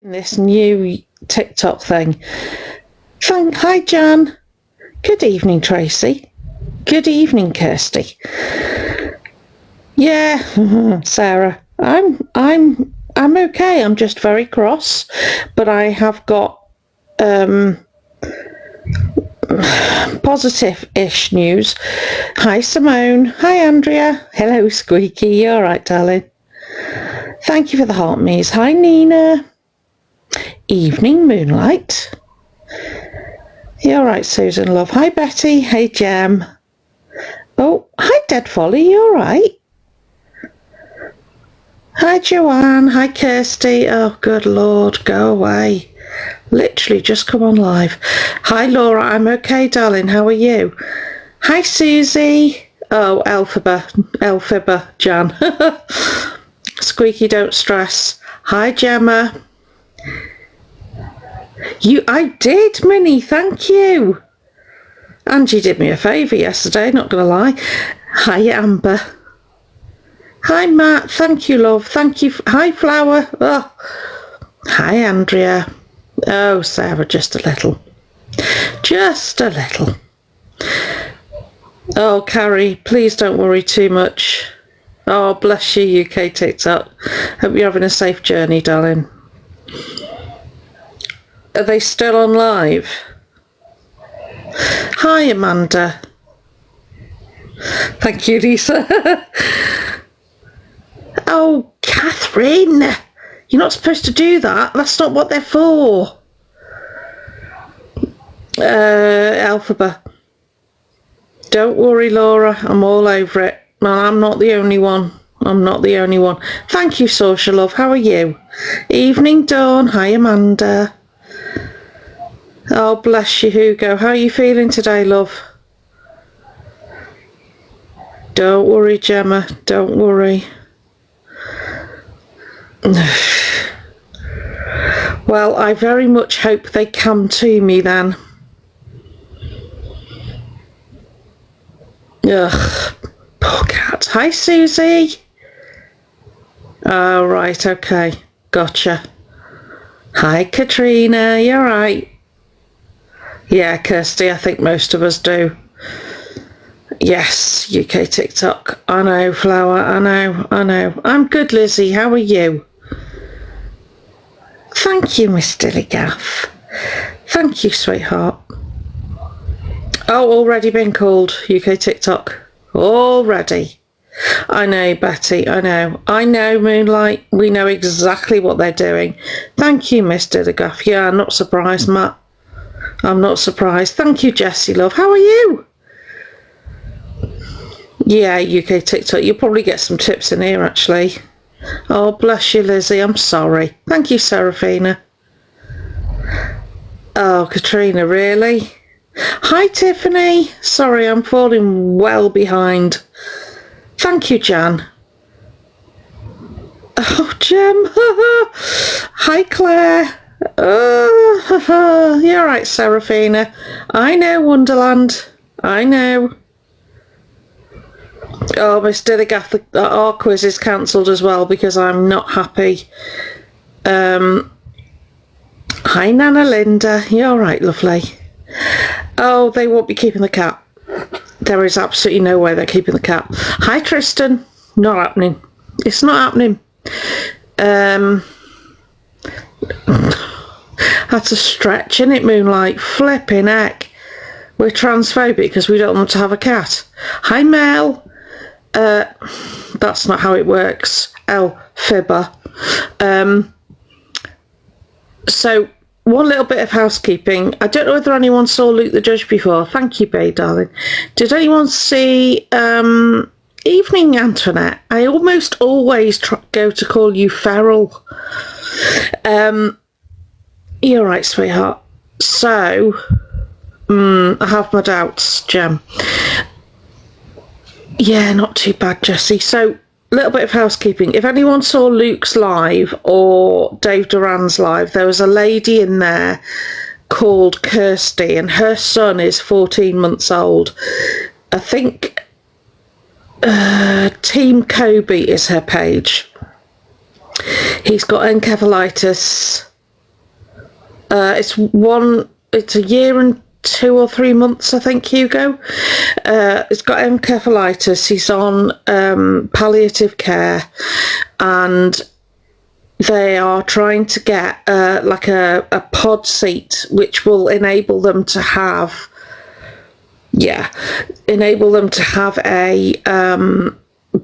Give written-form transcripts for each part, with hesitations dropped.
This new TikTok thing. Hi, Jan. Good evening, Tracy. Good evening, Kirsty. Yeah, Sarah. I'm okay. I'm just very cross, but I have got positive-ish news. Hi, Simone. Hi, Andrea. Hello, Squeaky. You all right, darling? Thank you for the heart me's. Hi, Nina. Evening, Moonlight. You all right, Susan, love? Hi, Betty. Hey, Jem. Oh, hi, Dead Folly. You all right? Hi, Joanne. Hi, Kirsty. Oh, good Lord, go away. Literally just come on live. Hi, Laura. I'm okay, darling. How are you? Hi, Susie. Oh, Elphaba, Jan. Squeaky, don't stress. Hi, Gemma. I did, Minnie. Thank you. Angie did me a favour yesterday, not going to lie. Hi, Amber. Hi, Matt. Thank you, love. Thank you. Hi, Flower. Oh. Hi, Andrea. Oh, Sarah, just a little. Just a little. Oh, Carrie, please don't worry too much. Oh, bless you, UK TikTok. Hope you're having a safe journey, darling. Are they still on live? Hi, Amanda. Thank you, Lisa. Oh, Catherine. You're not supposed to do that. That's not what they're for. Elphaba. Don't worry, Laura. I'm all over it. And I'm not the only one. I'm not the only one. Thank you, Social Love. How are you? Evening, Dawn. Hi, Amanda. Oh, bless you, Hugo. How are you feeling today, love? Don't worry, Gemma. Don't worry. Well, I very much hope they come to me then. Ugh, poor cat. Hi, Susie. Oh, right, okay. Gotcha. Hi, Katrina. You're right. Yeah, Kirsty, I think most of us do. Yes, UK TikTok. I know, Flower. I know. I'm good, Lizzie. How are you? Thank you, Miss Dillygaff. Thank you, sweetheart. Oh, already been called, UK TikTok. Already. I know, Betty. I know, Moonlight. We know exactly what they're doing. Thank you, Miss Dillygaff. Yeah, I'm not surprised, Matt. I'm not surprised. Thank you, Jessie, love. How are you? Yeah, UK TikTok. You'll probably get some tips in here, actually. Oh, bless you, Lizzie. I'm sorry. Thank you, Serafina. Oh, Katrina, really? Hi, Tiffany. Sorry, I'm falling well behind. Thank you, Jan. Oh, Jem. Hi, Claire. Oh, you're right, Serafina. I know, Wonderland. I know. Oh, Miss Dilligath, our quiz is cancelled as well because I'm not happy. Hi, Nana Linda. You're right, lovely. Oh, they won't be keeping the cat. There is absolutely no way they're keeping the cat. Hi, Tristan. Not happening. It's not happening. That's a stretch, isn't it, Moonlight? Flipping heck. We're transphobic because we don't want to have a cat. Hi, Mel. That's not how it works. Elphaba. So, one little bit of housekeeping. I don't know whether anyone saw Luke the Judge before. Thank you, Bay, darling. Did anyone see Evening, Antoinette? I almost always go to call you Feral. You're right, sweetheart. So, I have my doubts, Jem. Yeah, not too bad, Jessie. So, a little bit of housekeeping. If anyone saw Luke's live or Dave Duran's live, there was a lady in there called Kirsty, and her son is 14 months old. I think Team Kobe is her page. He's got encephalitis. It's a year and 2 or 3 months, I think, Hugo. He's got encephalitis. He's on palliative care, and they are trying to get like a pod seat which will enable them to have a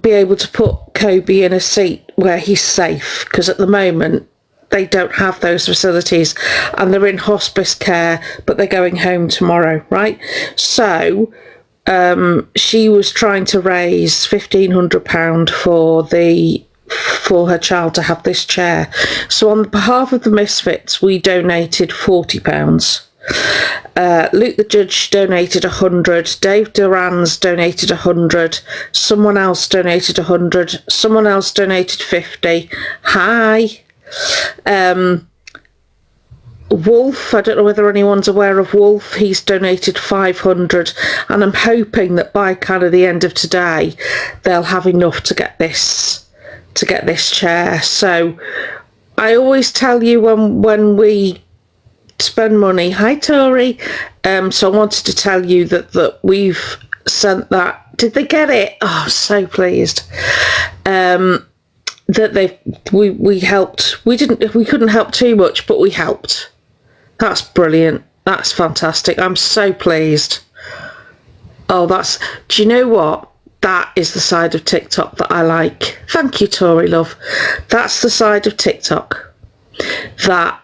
be able to put Kobe in a seat where he's safe, because at the moment they don't have those facilities and they're in hospice care, but they're going home tomorrow, right? So she was trying to raise £1,500 for her child to have this chair. So on behalf of the Misfits, we donated £40. Luke the Judge donated 100, Dave Duran's donated 100, someone else donated 100, someone else donated 50. Hi. Wolf, I don't know whether anyone's aware of Wolf, he's donated 500, and I'm hoping that by kind of the end of today they'll have enough to get this chair. So I always tell you when we spend money. Hi Tori. So I wanted to tell you that we've sent that. Did they get it? Oh, I'm so pleased. That we helped. We couldn't help too much, but we helped. That's brilliant. That's fantastic. I'm so pleased. Oh, do you know what? That is the side of TikTok that I like. Thank you, Tori love. That's the side of TikTok. That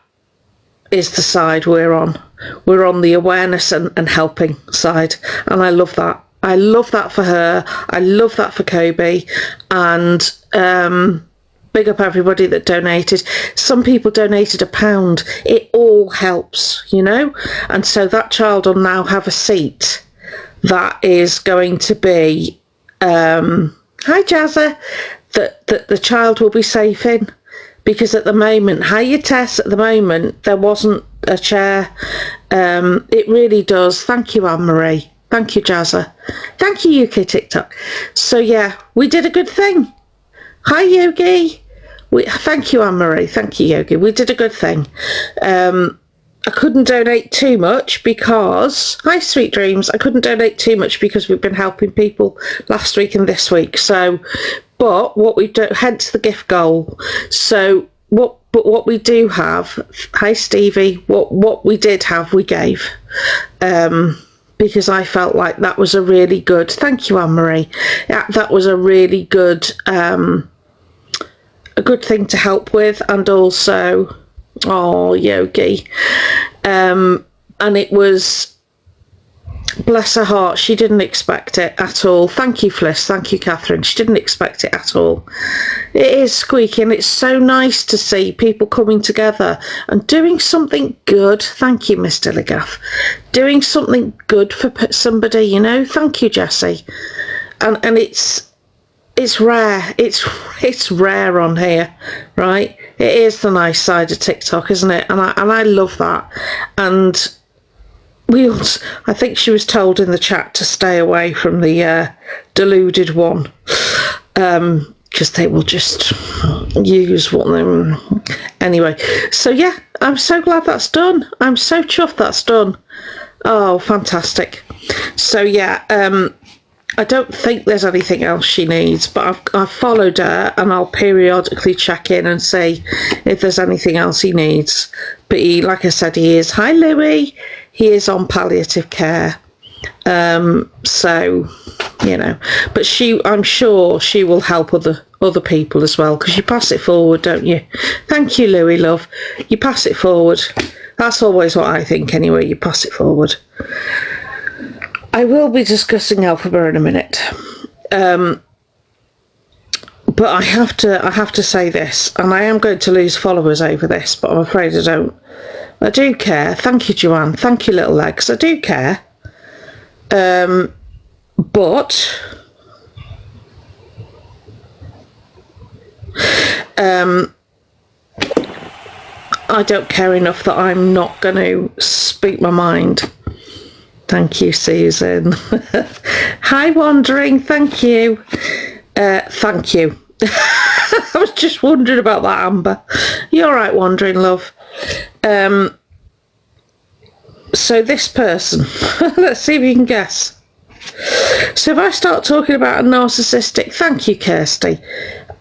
is the side we're on. We're on the awareness and helping side, and I love that. I love that for her. I love that for Kobe, and big up everybody that donated. Some people donated £1. It all helps, you know, and so that child will now have a seat that is going to be hi Jazza, that the child will be safe in. Because at the moment, hiya Tess, at the moment, there wasn't a chair. It really does. Thank you, Anne-Marie. Thank you, Jazza. Thank you, UK TikTok. So, yeah, we did a good thing. Hi, Yogi. Thank you, Anne-Marie. Thank you, Yogi. We did a good thing. I couldn't donate too much because... Hi, Sweet Dreams. I couldn't donate too much because we've been helping people last week and this week. So... But what we do, hence the gift goal. So what we do have, hi Stevie, what we did have, we gave, because I felt like that was a really good. Thank you, Anne Marie. Yeah, that was a really good, a good thing to help with, and also, oh Yogi, and it was. Bless her heart, she didn't expect it at all. Thank you, Fliss. Thank you, Catherine. She didn't expect it at all. It is squeaky, and it's so nice to see people coming together and doing something good. Thank you, Mr. Ligaff. Doing something good for somebody, you know. Thank you, Jessie. And it's rare. It's rare on here, right? It is the nice side of TikTok, isn't it? And I love that. And I think she was told in the chat to stay away from the deluded one, because they will just use what they... Anyway, so yeah, I'm so glad that's done. I'm so chuffed that's done. Oh, fantastic. So yeah, I don't think there's anything else she needs, but I've followed her, and I'll periodically check in and see if there's anything else he needs. But he, like I said, he is... Hi, Louie. He is on palliative care. So, you know, but I'm sure she will help other people as well, because you pass it forward, don't you? Thank you, Louie, love. You pass it forward. That's always what I think anyway. You pass it forward. I will be discussing Elphaba in a minute. But I have to say this, and I am going to lose followers over this, but I'm afraid I don't. I do care. Thank you, Joanne. Thank you, Little Legs. I do care. But I don't care enough that I'm not going to speak my mind. Thank you, Susan. Hi, Wandering. Thank you. Thank you. I was just wondering about that, Amber. You're right, Wandering, love. So this person, let's see if you can guess. So if I start talking about a narcissistic, thank you, Kirsty.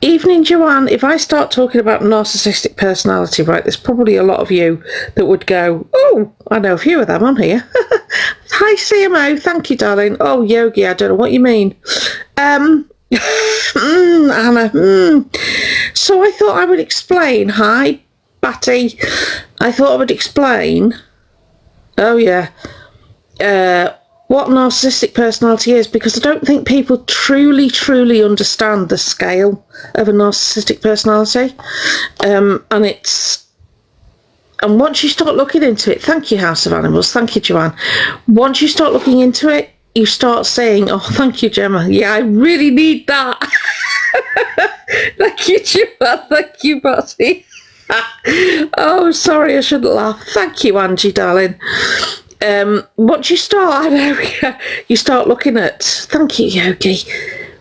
Evening, Joanne. If I start talking about narcissistic personality, right, there's probably a lot of you that would go, oh, I know a few of them on here. Hi, CMO. Thank you, darling. Oh, Yogi, I don't know what you mean. Anna. So I thought I would explain. Hi, Batty. I thought I would explain. Oh, yeah. What narcissistic personality is, because I don't think people truly understand the scale of a narcissistic personality. And once you start looking into it, thank you, House of Animals, thank you, Joanne. Once you start looking into it, you start saying, oh, thank you, Gemma. Yeah, I really need that. Thank you, Joanne. Thank you, Batty. Oh, sorry, I shouldn't laugh. Thank you, Angie, darling. Once you start, I know, you start looking at, thank you, Yogi.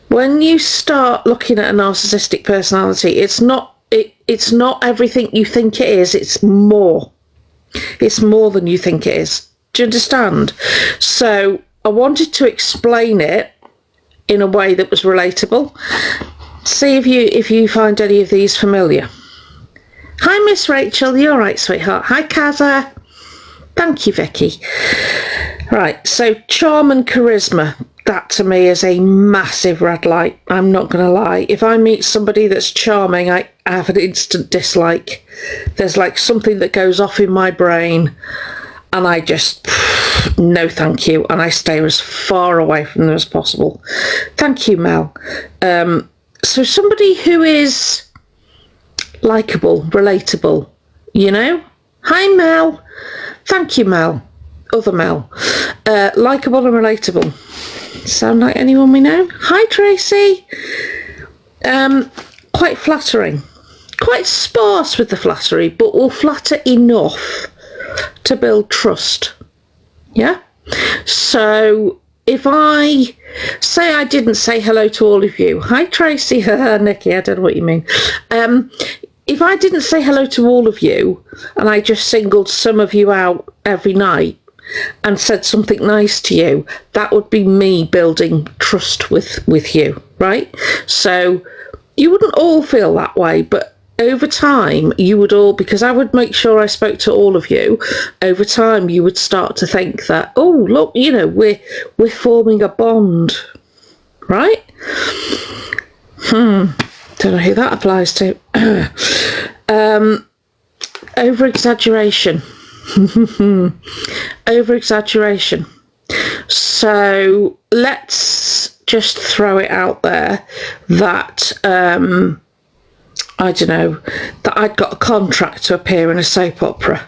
When you start looking at a narcissistic personality, it's not everything you think it is. It's more than you think it is. Do you understand? So I wanted to explain it in a way that was relatable. See if you find any of these familiar. Hi, Miss Rachel. You all right, sweetheart? Hi, Kaza. Thank you, Vicky. Right, so charm and charisma, that to me is a massive red light. I'm not going to lie. If I meet somebody that's charming, I have an instant dislike. There's like something that goes off in my brain and I just, no thank you. And I stay as far away from them as possible. Thank you, Mel. So somebody who is likeable, relatable, you know? Hi, Mel. Thank you, Mel. Other Mel. Likeable and relatable. Sound like anyone we know? Hi, Tracy. Quite flattering. Quite sparse with the flattery, but will flatter enough to build trust. Yeah? So if I say I didn't say hello to all of you. Hi, Tracy. Nikki, I don't know what you mean. If I didn't say hello to all of you and I just singled some of you out every night and said something nice to you, that would be me building trust with you, right? So you wouldn't all feel that way, but over time you would all, because I would make sure I spoke to all of you, over time you would start to think that, oh, look, you know, we're forming a bond, right? Don't know who that applies to. Over-exaggeration. Over-exaggeration. So let's just throw it out there that, I don't know, that I'd got a contract to appear in a soap opera.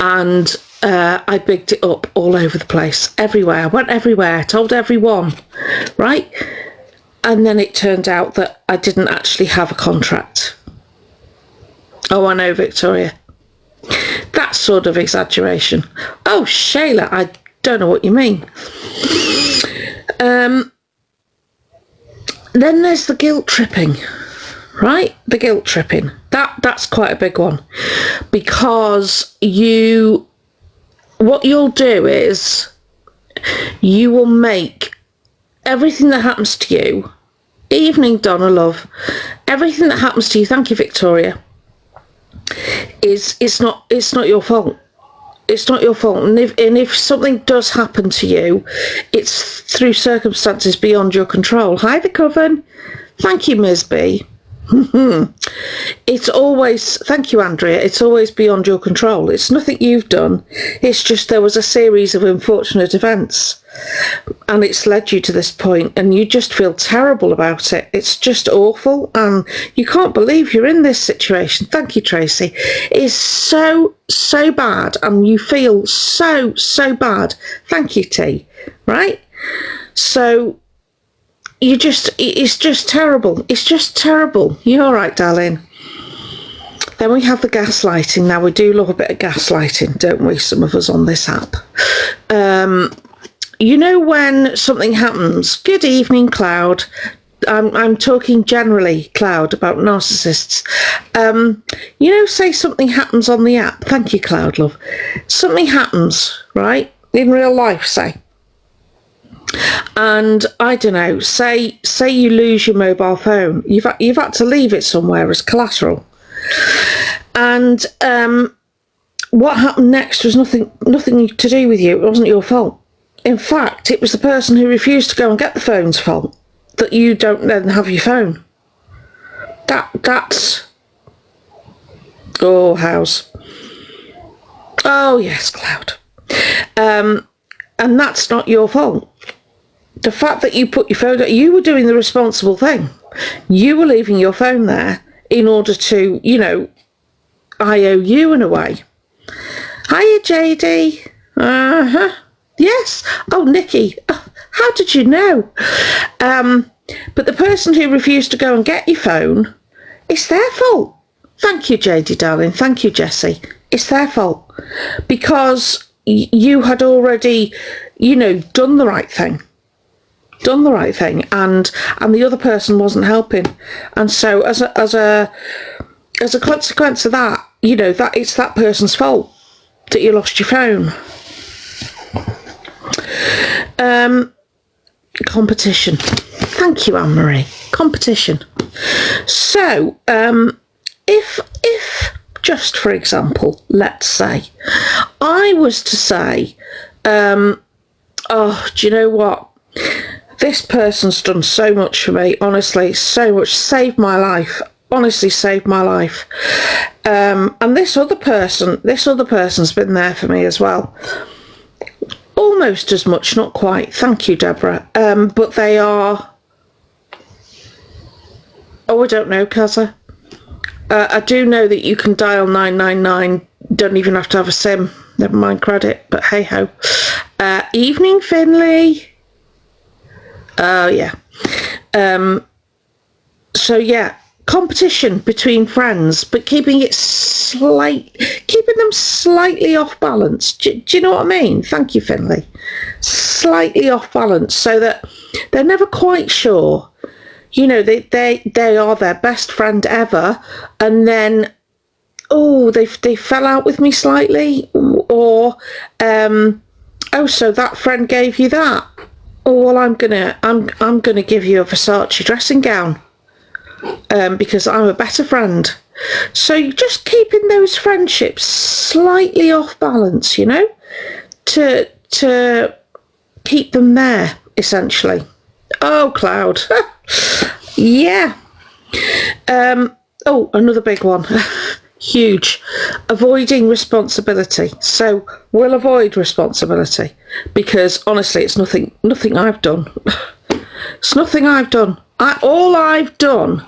And I bigged it up all over the place, everywhere. I went everywhere, told everyone, right? And then it turned out that I didn't actually have a contract. Oh, I know, Victoria. That sort of exaggeration. Oh, Shayla, I don't know what you mean. Then there's the guilt tripping, right? The guilt tripping. That's quite a big one. Because what you'll do is you will make everything that happens to you, evening Donna love, everything that happens to you, thank you Victoria, it's not your fault. It's not your fault. And if something does happen to you, it's through circumstances beyond your control. Hi the Coven. Thank you, Ms. B. It's always, thank you Andrea, it's always beyond your control. It's nothing you've done, it's just there was a series of unfortunate events and it's led you to this point and you just feel terrible about it. It's just awful and you can't believe you're in this situation. Thank you, Tracy. It's so bad and you feel so bad. Thank you, T. Right? So it's just terrible. It's just terrible. You're all right, darling. Then we have the gaslighting. Now, we do love a bit of gaslighting, don't we, some of us on this app? You know when something happens, good evening, Cloud, I'm talking generally, Cloud, about narcissists. You know, say something happens on the app. Thank you, Cloud, love. Something happens, right? In real life, say. And I don't know, say you lose your mobile phone. You've had to leave it somewhere as collateral. And what happened next was nothing to do with you. It wasn't your fault. In fact, it was the person who refused to go and get the phone's fault that you don't then have your phone. That's... Oh, house. Oh, yes, Cloud. And that's not your fault. The fact that you put your phone down, you were doing the responsible thing. You were leaving your phone there in order to, you know, IOU in a way. Hiya, JD. Uh-huh. Yes. Oh, Nikki. Oh, how did you know? But the person who refused to go and get your phone, it's their fault. Thank you, JD, darling. Thank you, Jessie. It's their fault. Because you had already, you know, done the right thing. And the other person wasn't helping. And so as a consequence of that, you know, that it's that person's fault that you lost your phone. Competition. Thank you, Anne-Marie. Competition. So, if just for example, let's say, I was to say, oh, do you know what? This person's done so much for me, honestly, so much, saved my life, honestly saved my life. And this other person's been there for me as well. Almost as much, not quite. Thank you, Deborah. But they are... Oh, I don't know, Kaza. I do know that you can dial 999, don't even have to have a SIM. Never mind credit, but hey-ho. Evening, Finley. Oh, yeah. So, yeah, competition between friends, but keeping them slightly off balance. Do you know what I mean? Thank you, Finley. Slightly off balance, so that they're never quite sure. You know, they are their best friend ever, and then, oh, they fell out with me slightly, or, oh, so that friend gave you that. Oh, well, I'm gonna give you a Versace dressing gown, because I'm a better friend. So you're just keeping those friendships slightly off balance, you know, to keep them there, essentially. Oh, Cloud. Yeah. Oh, another big one. Huge. Avoiding responsibility. So we'll avoid responsibility because honestly it's nothing I've done. It's nothing I've done. All I've done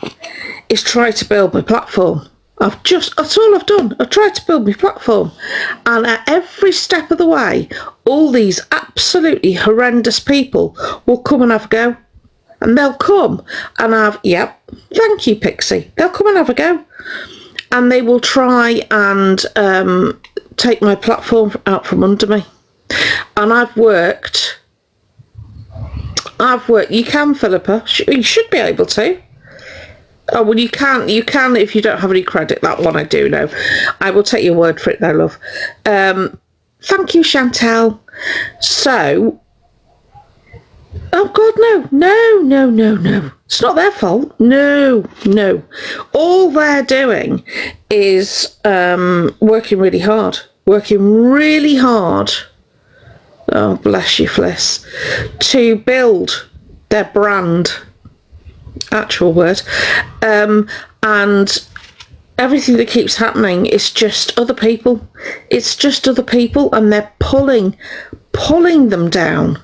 is try to build my platform. That's all I've done. I've tried to build my platform, and at every step of the way all these absolutely horrendous people will come and have a go. And they'll come and have, yep, thank you, Pixie. They'll come and have a go. And they will try and take my platform out from under me. And I've worked. You can, Philippa. You should be able to. Oh, well, you can if you don't have any credit. That one I do know. I will take your word for it, though, love. Thank you, Chantel. So... Oh, God, no. It's not their fault. No. All they're doing is working really hard. Oh, bless you, Fliss. To build their brand. Actual word. And everything that keeps happening is just other people. It's just other people, and they're pulling them down.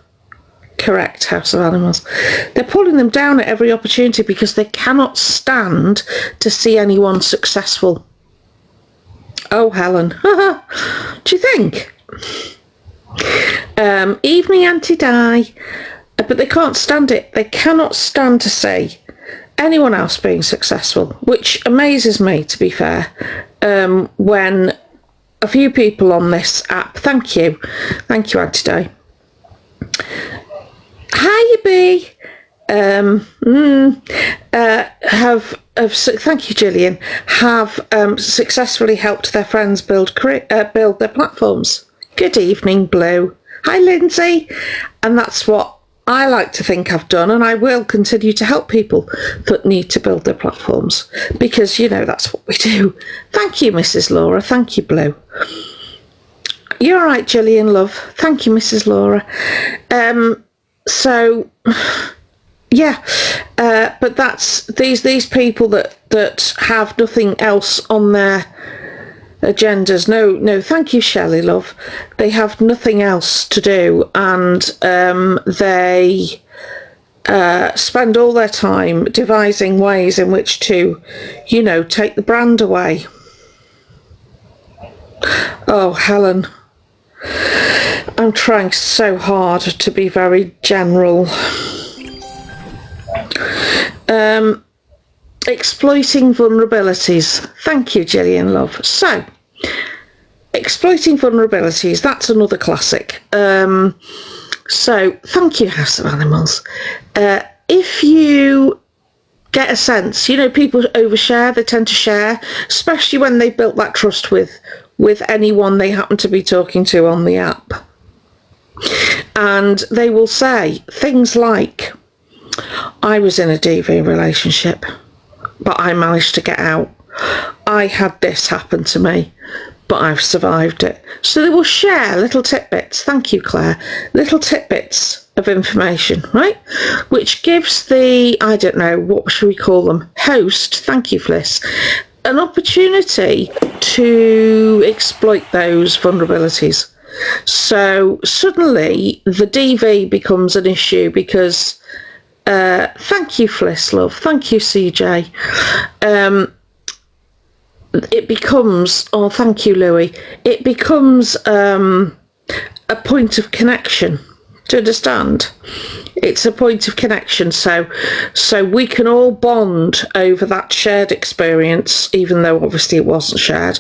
Correct, House of Animals. They're pulling them down at every opportunity because they cannot stand to see anyone successful. Oh, Helen. Do you think? Evening, Anti-Die. But they can't stand it. They cannot stand to see anyone else being successful, which amazes me, to be fair, when a few people on this app, thank you, Anti-Die. Hiya, B. thank you, Gillian, have successfully helped their friends build their platforms. Good evening, Blue. Hi, Lindsay. And that's what I like to think I've done, and I will continue to help people that need to build their platforms, because, you know, that's what we do. Thank you, Mrs. Laura. Thank you, Blue. You're all right, Gillian, love. Thank you, Mrs. Laura. But that's these people that have nothing else on their agendas. No, thank you, Shelley, love. They have nothing else to do, and they spend all their time devising ways in which to, you know, take the brand away. Oh, Helen, I'm trying so hard to be very general. Exploiting vulnerabilities. Thank you, Gillian, love. So, exploiting vulnerabilities, that's another classic. So, thank you, House of Animals. If you get a sense, you know, people overshare, they tend to share, especially when they built that trust with anyone they happen to be talking to on the app. And they will say things like, I was in a DV relationship, but I managed to get out. I had this happen to me, but I've survived it. So they will share little tidbits, thank you, Claire, little tidbits of information, right? Which gives the, I don't know, what should we call them, host, thank you, Fliss, an opportunity to exploit those vulnerabilities. So suddenly the DV becomes an issue because thank you, Fliss, love. Thank you, CJ. It becomes, oh, thank you, Louis. It becomes a point of connection. Do you understand? It's a point of connection. So we can all bond over that shared experience, even though obviously it wasn't shared.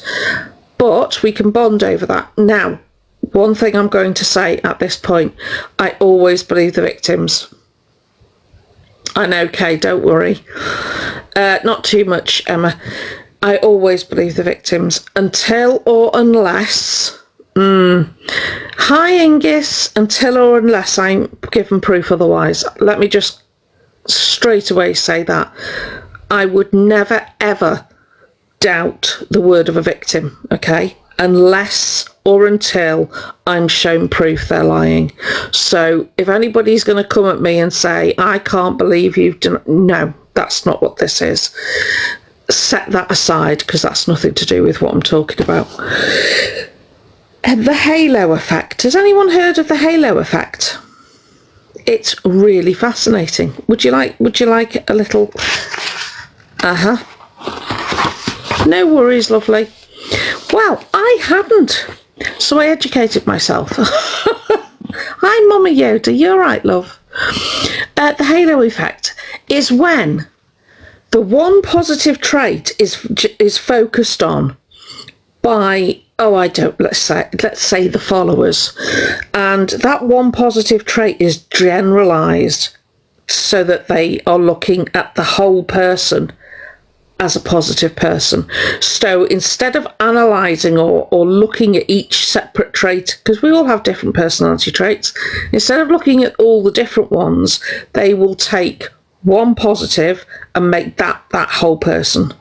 But we can bond over that. Now, one thing I'm going to say at this point, I always believe the victims. I know, Kay, don't worry. Not too much, Emma. I always believe the victims until or unless... Hi, Ingis. Until or unless I'm given proof otherwise. Let me just straight away say that. I would never, ever doubt the word of a victim, okay? Unless or until I'm shown proof they're lying. So if anybody's going to come at me and say, I can't believe you've done... No, that's not what this is. Set that aside, because that's nothing to do with what I'm talking about. The halo effect. Has anyone heard of the halo effect? It's really fascinating. Would you like a little... No worries, lovely. Well, I hadn't, so I educated myself. Hi, Mama Yoda, you're right, love. The halo effect is when the one positive trait is focused on by, let's say the followers, and that one positive trait is generalised so that they are looking at the whole person as a positive person. So instead of analysing or looking at each separate trait, because we all have different personality traits, instead of looking at all the different ones, they will take one positive and make that whole person,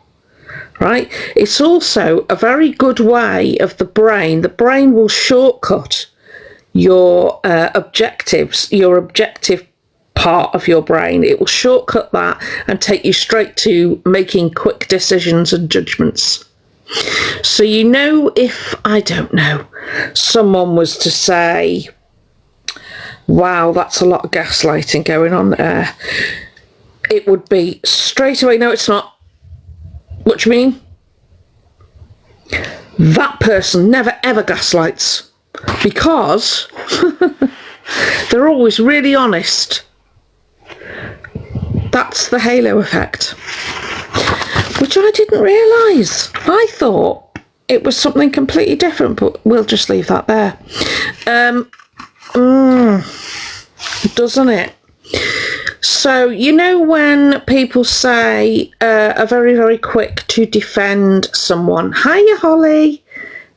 right? It's also a very good way of the brain. The brain will shortcut your objectives, your objective part of your brain. It will shortcut that and take you straight to making quick decisions and judgments. So, you know, if, I don't know, someone was to say, wow, that's a lot of gaslighting going on there, it would be straight away, no, it's not. What do you mean? That person never ever gaslights, because they're always really honest. That's the halo effect, which I didn't realise. I thought it was something completely different, but we'll just leave that there. Doesn't it? So, you know when people say are very, very quick to defend someone, hiya Holly,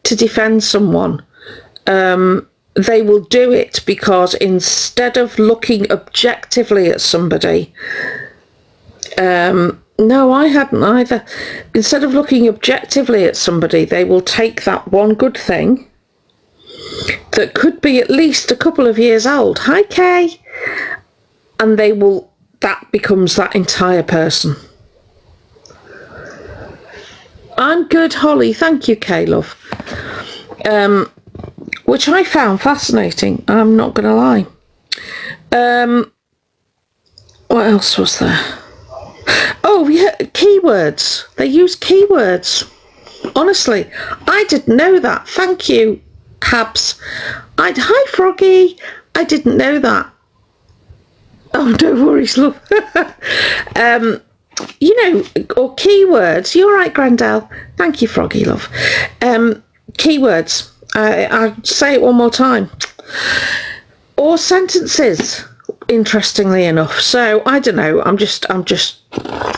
to defend someone, they will do it because instead of looking objectively at somebody, no, I hadn't either. Instead of looking objectively at somebody, they will take that one good thing that could be at least a couple of years old. Hi, Kay. And that becomes that entire person. I'm good, Holly. Thank you, Kay, love. Which I found fascinating. I'm not going to lie. What else was there? Oh, yeah, keywords. They use keywords. Honestly, I didn't know that. Thank you, Habs. Hi, Froggy. I didn't know that. Oh, no worries, love. You know, or keywords. You're right, Grandel. Thank you, Froggy, love. Keywords. I'll say it one more time. Or sentences, interestingly enough. So, I don't know. I'm just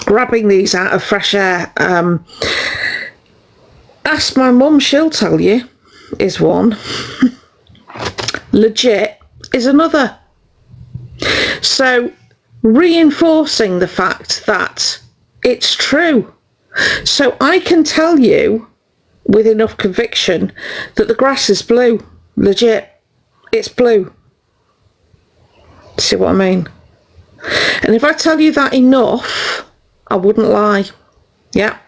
grabbing these out of fresh air. Ask my mum, she'll tell you, is one. Legit is another. So, reinforcing the fact that it's true. So, I can tell you with enough conviction that the grass is blue. Legit. It's blue. See what I mean? And if I tell you that enough, I wouldn't lie. Yeah.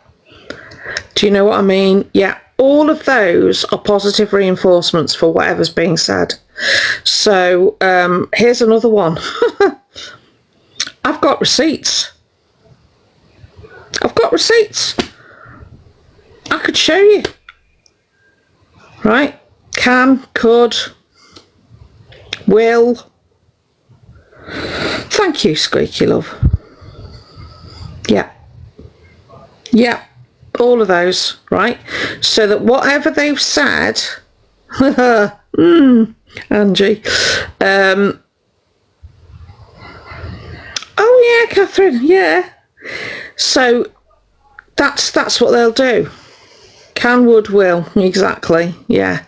Do you know what I mean? Yeah. All of those are positive reinforcements for whatever's being said. So, here's another one. I've got receipts. I've got receipts. I could show you. Right? Can, could, will. Thank you, Squeaky Love. Yeah. Yeah. All of those, right? So that whatever they've said, Angie. Oh yeah, Catherine, yeah. So that's what they'll do. Can, would, will, exactly, yeah.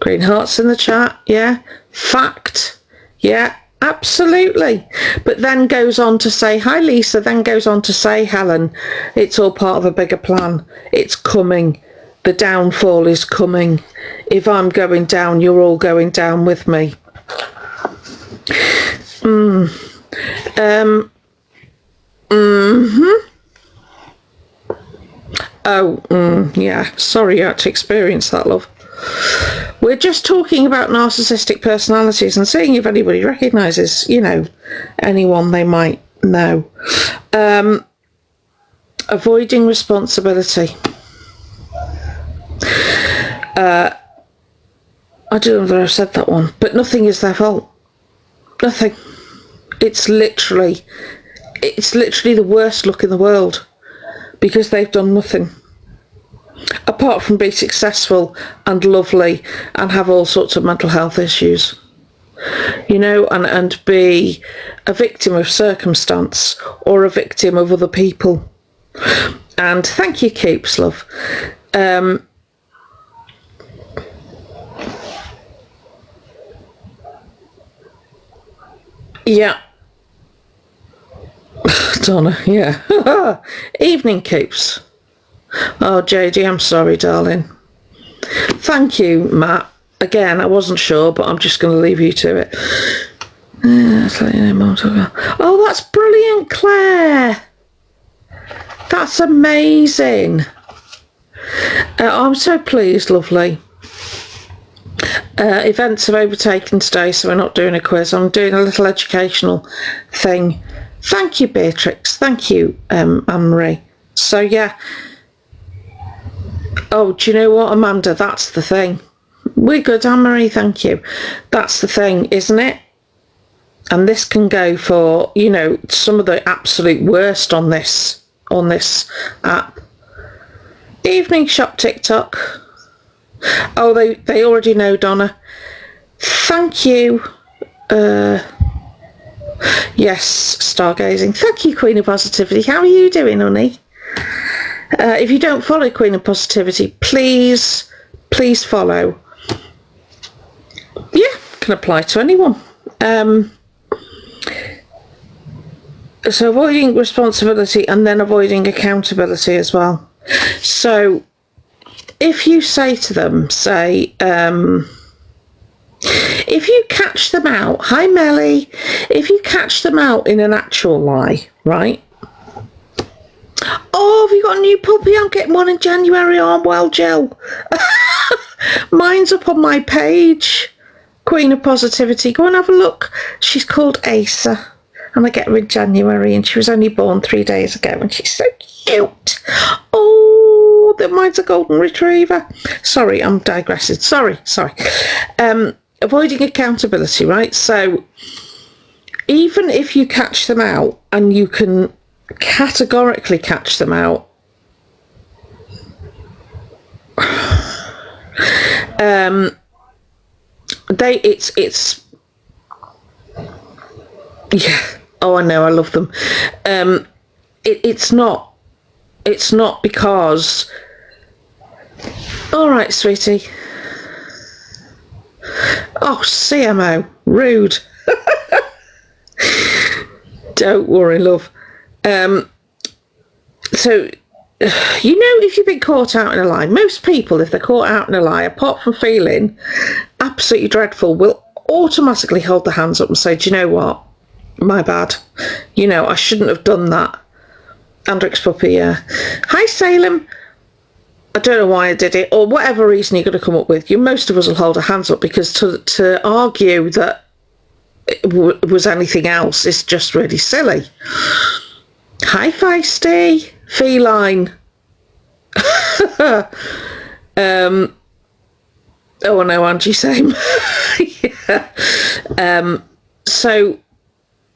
Green hearts in the chat, yeah. Fact, yeah, absolutely. But then goes on to say, hi Lisa, then goes on to say, Helen, it's all part of a bigger plan. It's coming. The downfall is coming. If I'm going down, you're all going down with me. Yeah, sorry you had to experience that, love. We're just talking about narcissistic personalities and seeing if anybody recognises, you know, anyone they might know. Avoiding responsibility. I don't know whether I've said that one, but nothing is their fault. Nothing. It's literally the worst look in the world because they've done nothing apart from be successful and lovely and have all sorts of mental health issues, you know, and be a victim of circumstance or a victim of other people. And thank you, Keeps, love. Yeah. Donna, yeah. Evening, Keeps. Oh, JD, I'm sorry, darling. Thank you, Matt. Again, I wasn't sure, but I'm just going to leave you to it. Oh, that's brilliant, Claire. That's amazing. I'm so pleased, lovely. Events have overtaken today, so we're not doing a quiz. I'm doing a little educational thing. Thank you, Beatrix. Thank you, Anne-Marie. So, yeah. Oh, do you know what, Amanda? That's the thing. We're good, Anne-Marie, thank you. That's the thing, isn't it? And this can go for, you know, some of the absolute worst on this app. Evening Shop TikTok. Oh, they already know, Donna. Thank you. Yes, stargazing. Thank you, Queen of Positivity. How are you doing, honey? If you don't follow Queen of Positivity, please follow. Yeah, can apply to anyone. So avoiding responsibility and then avoiding accountability as well. So if you say to them, if you catch them out, hi Melly, if you catch them out in an actual lie, right? Oh, have you got a new puppy? I'm getting one in January. Oh, well, Jill. Mine's up on my page. Queen of Positivity. Go and have a look. She's called Asa. And I get her in January, and she was only born 3 days ago, and she's so cute. Oh, mine's a golden retriever. Sorry, I'm digressing. Sorry. Avoiding accountability, right? So even if you catch them out, and you can categorically catch them out, it's yeah. Oh, I know, I love them. It's not because. All right, sweetie. Oh, CMO, rude. Don't worry, love. So, if you've been caught out in a lie, most people, if they're caught out in a lie, apart from feeling absolutely dreadful, will automatically hold their hands up and say, do you know what? My bad. I shouldn't have done that. Andrix puppy, yeah. Hi, Salem. I don't know why I did it, or whatever reason you're going to come up with. Most of us will hold our hands up, because to argue that it was anything else is just really silly. Hi, Feisty. Feline. Oh, no, Angie, same. Yeah. So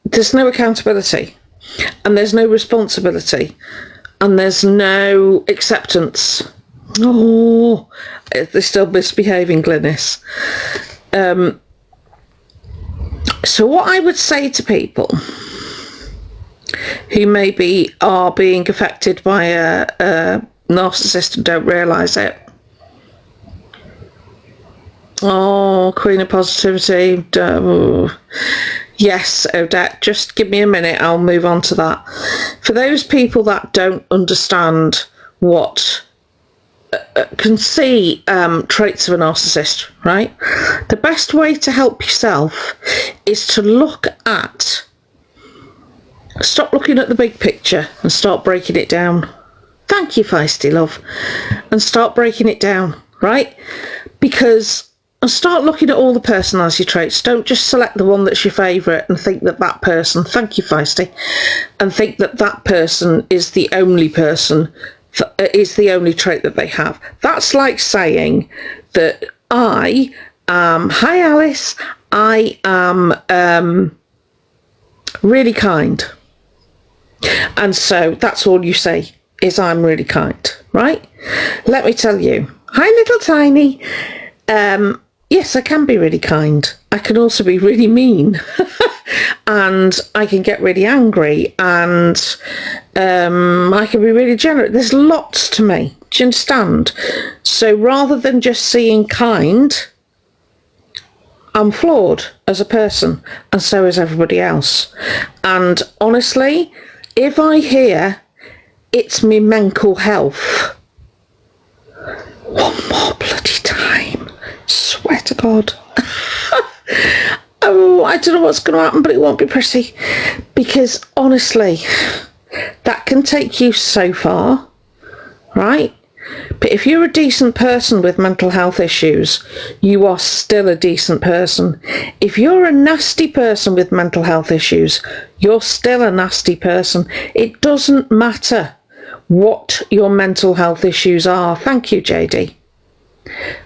there's no accountability, and there's no responsibility, and there's no acceptance. Oh, they're still misbehaving, Glynis. So what I would say to people who maybe are being affected by a narcissist and don't realise it. Oh, Queen of Positivity. Yes, Odette, just give me a minute, I'll move on to that. For those people that don't understand what can see traits of a narcissist, right? The best way to help yourself is to stop looking at the big picture and start breaking it down. Thank you, Feisty love. And start breaking it down, right? And start looking at all the personality traits. Don't just select the one that's your favourite and think that person, thank you, Feisty, and think that person is the only person, is the only trait that they have. That's like saying that hi Alice, I am really kind. And so that's all you say is I'm really kind, right? Let me tell you. Hi, little Tiny. Yes, I can be really kind. I can also be really mean. And I can get really angry, and I can be really generous. There's lots to me. Do you understand? So rather than just seeing kind, I'm flawed as a person, and so is everybody else. And honestly, if I hear it's me mental health, one more bloody time, swear to God. Oh, I don't know what's going to happen, but it won't be pretty. Because honestly, that can take you so far, right? But if you're a decent person with mental health issues, you are still a decent person. If you're a nasty person with mental health issues, you're still a nasty person. It doesn't matter what your mental health issues are. Thank you, JD.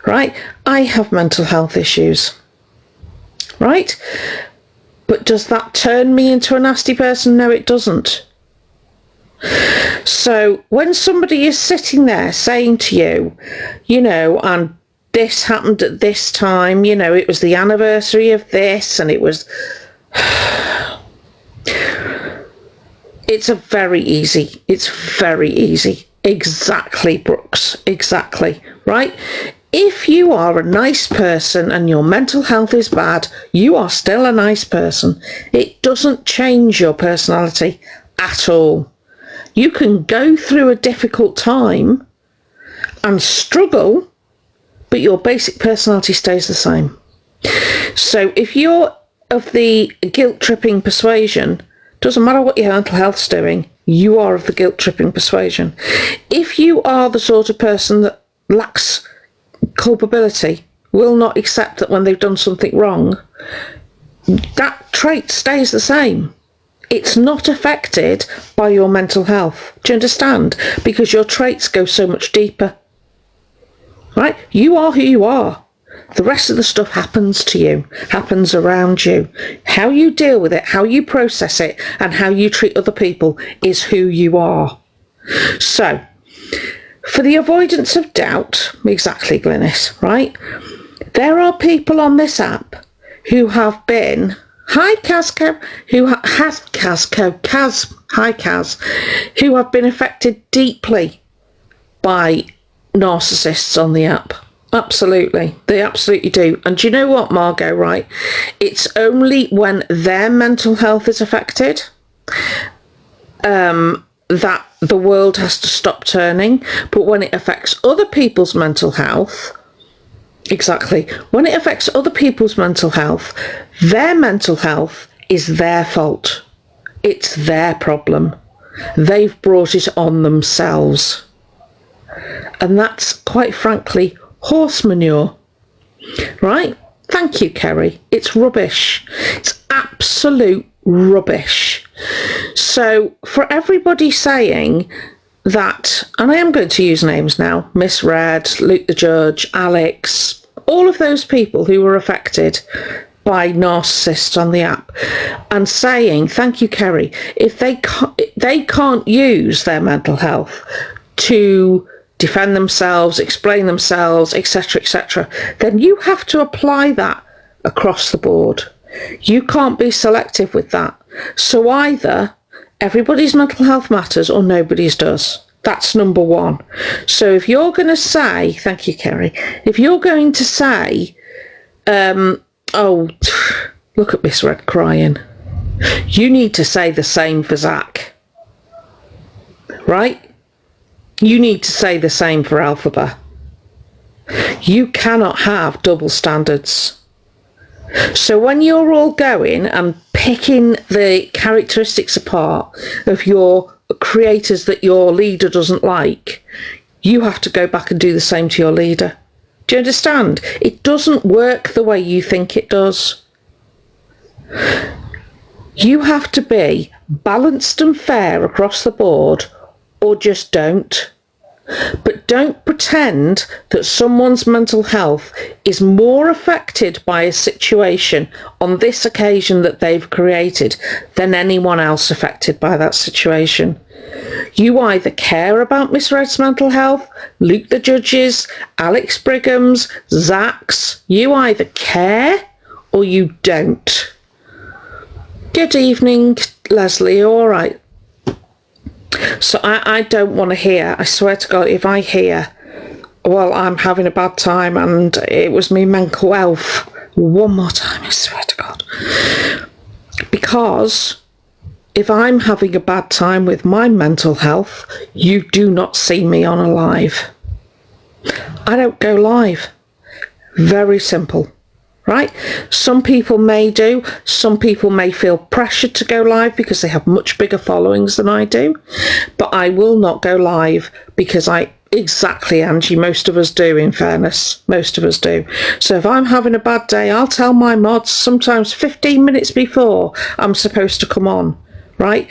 Right? I have mental health issues. Right? But does that turn me into a nasty person? No, it doesn't. So when somebody is sitting there saying to you, and this happened at this time, it was the anniversary of this, and it was... It's very easy. It's very easy. Exactly, Brooks. Exactly. Right? If you are a nice person and your mental health is bad, you are still a nice person. It doesn't change your personality at all. You can go through a difficult time and struggle, but your basic personality stays the same. So if you're of the guilt-tripping persuasion, doesn't matter what your mental health's doing, you are of the guilt-tripping persuasion. If you are the sort of person that lacks culpability, will not accept that when they've done something wrong, that trait stays the same. It's not affected by your mental health. Do you understand? Because your traits go so much deeper. Right? You are who you are. The rest of the stuff happens to you, happens around you. How you deal with it, how you process it, and how you treat other people is who you are. So, for the avoidance of doubt, exactly, Glynis, right? There are people on this app who have been, hi Casco, who has Casco, Kaz, hi Kaz, who have been affected deeply by narcissists on the app. Absolutely, they absolutely do. And do you know what, Margot, right? It's only when their mental health is affected that the world has to stop turning. But when it affects other people's mental health, exactly, when it affects other people's mental health is their fault. It's their problem. They've brought it on themselves. And that's, quite frankly, horse manure. Right? Thank you, Kerry. It's rubbish. It's absolute rubbish. So for everybody saying that, and I am going to use names now, Miss Red, Luke the Judge, Alex, all of those people who were affected by narcissists on the app, and saying, thank you, Kerry, if they can't use their mental health to defend themselves, explain themselves, etc., then you have to apply that across the board. You can't be selective with that. So either everybody's mental health matters or nobody's does. That's number one. So if you're going to say, thank you, Kerry, if you're going to say, oh, look at Miss Red crying, you need to say the same for Zach. Right? You need to say the same for Elphaba. You cannot have double standards. So when you're all going and picking the characteristics apart of your creators that your leader doesn't like, you have to go back and do the same to your leader. Do you understand? It doesn't work the way you think it does. You have to be balanced and fair across the board, or just don't. But don't pretend that someone's mental health is more affected by a situation on this occasion that they've created than anyone else affected by that situation. You either care about Miss Red's mental health, Luke the Judge's, Alex Brigham's, Zach's. You either care or you don't. Good evening, Leslie. All right. So I don't want to hear, I swear to God, if I hear, well, I'm having a bad time and it was me mental health, one more time, I swear to God. Because if I'm having a bad time with my mental health, you do not see me on a live. I don't go live. Very simple. Right? Some people may do. Some people may feel pressured to go live because they have much bigger followings than I do. But I will not go live because exactly, Angie, most of us do, in fairness. Most of us do. So if I'm having a bad day, I'll tell my mods sometimes 15 minutes before I'm supposed to come on. Right?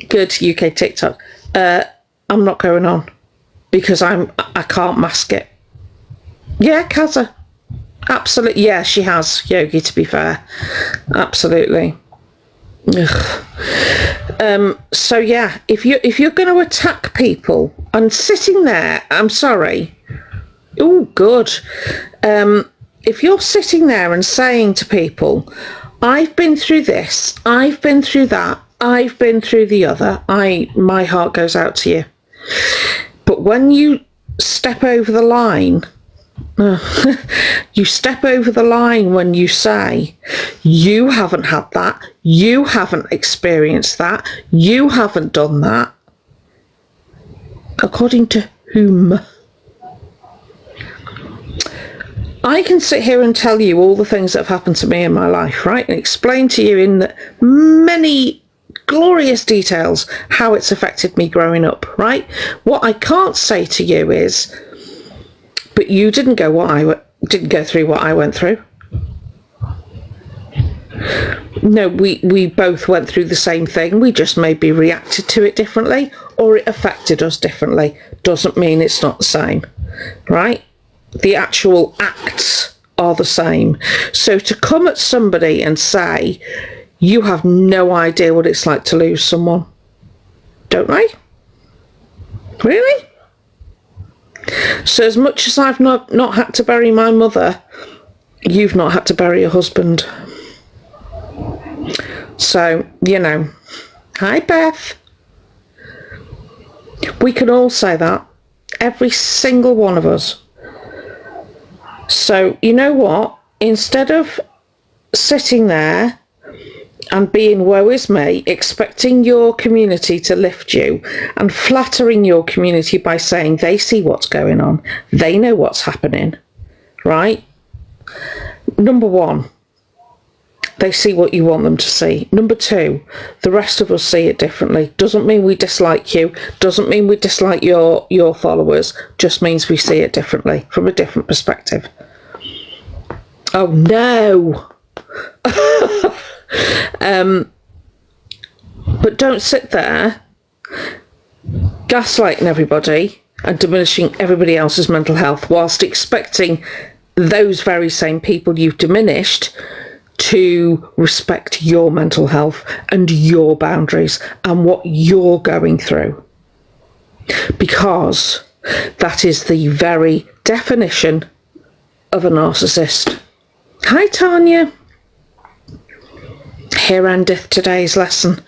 Good, UK TikTok. I'm not going on because I can't mask it. Yeah, Kaza. Absolutely, yeah, she has, Yogi, to be fair. Absolutely. So yeah, if you're going to attack people and sitting there, I'm sorry. Oh, good. If you're sitting there and saying to people, I've been through this, I've been through that, I've been through the other. My heart goes out to you. But when you step over the line, you step over the line when you say, you haven't had that, you haven't experienced that, you haven't done that. According to whom? I can sit here and tell you all the things that have happened to me in my life, right? And explain to you in many glorious details how it's affected me growing up, right? What I can't say to you is, but you didn't go through what I went through. No, we both went through the same thing. We just maybe reacted to it differently, or it affected us differently. Doesn't mean it's not the same, right? The actual acts are the same. So to come at somebody and say, you have no idea what it's like to lose someone, don't I? Really? So as much as I've not had to bury my mother, you've not had to bury your husband. So, you know, hi Beth. We can all say that. Every single one of us. So, you know what? Instead of sitting there and being woe is me, expecting your community to lift you and flattering your community by saying they see what's going on, they know what's happening, right? Number one, they see what you want them to see. Number two, the rest of us see it differently. Doesn't mean we dislike you, doesn't mean we dislike your followers, just means we see it differently, from a different perspective. Oh no! But don't sit there gaslighting everybody and diminishing everybody else's mental health whilst expecting those very same people you've diminished to respect your mental health and your boundaries and what you're going through. Because that is the very definition of a narcissist. Hi Tanya. Here endeth today's lesson.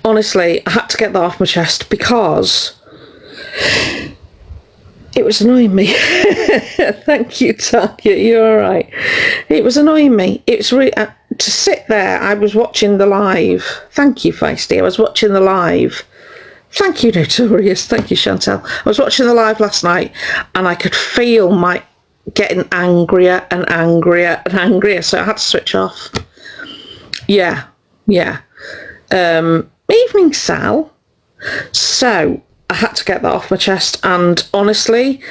Honestly, I had to get that off my chest because it was annoying me. Thank you, Tanya. You're all right. It was annoying me. It was really to sit there. I was watching the live. Thank you, Feisty. I was watching the live. Thank you, Notorious. Thank you, Chantel. I was watching the live last night, and I could feel my getting angrier and angrier and angrier. So I had to switch off. Yeah. Evening, Sal. So I had to get that off my chest, and honestly,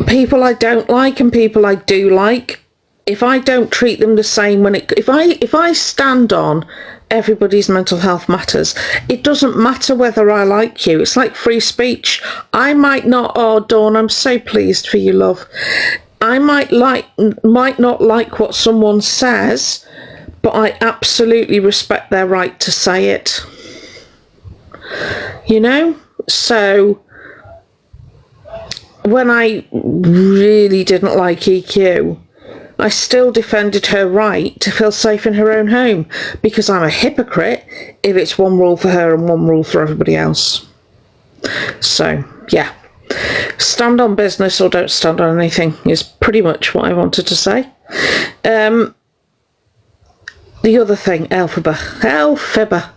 people I don't like and people I do like, if I don't treat them the same if I stand on everybody's mental health matters, it doesn't matter whether I like you. It's like free speech. I might not, oh Dawn, I'm so pleased for you, love. I might not like what someone says, but I absolutely respect their right to say it. You know? So when I really didn't like EQ, I still defended her right to feel safe in her own home, because I'm a hypocrite if it's one rule for her and one rule for everybody else. So, yeah. Stand on business or don't stand on anything is pretty much what I wanted to say. The other thing, Elphaba.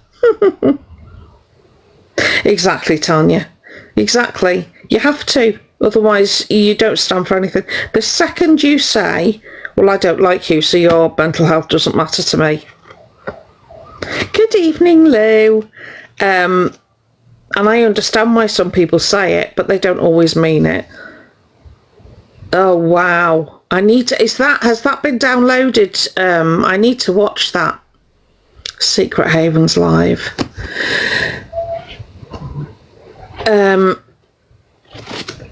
Exactly, Tanya. Exactly. You have to. Otherwise, you don't stand for anything. The second you say, well, I don't like you, so your mental health doesn't matter to me. Good evening, Lou. And I understand why some people say it, but they don't always mean it. Oh, wow. Has that been downloaded? I need to watch that. Secret Havens Live.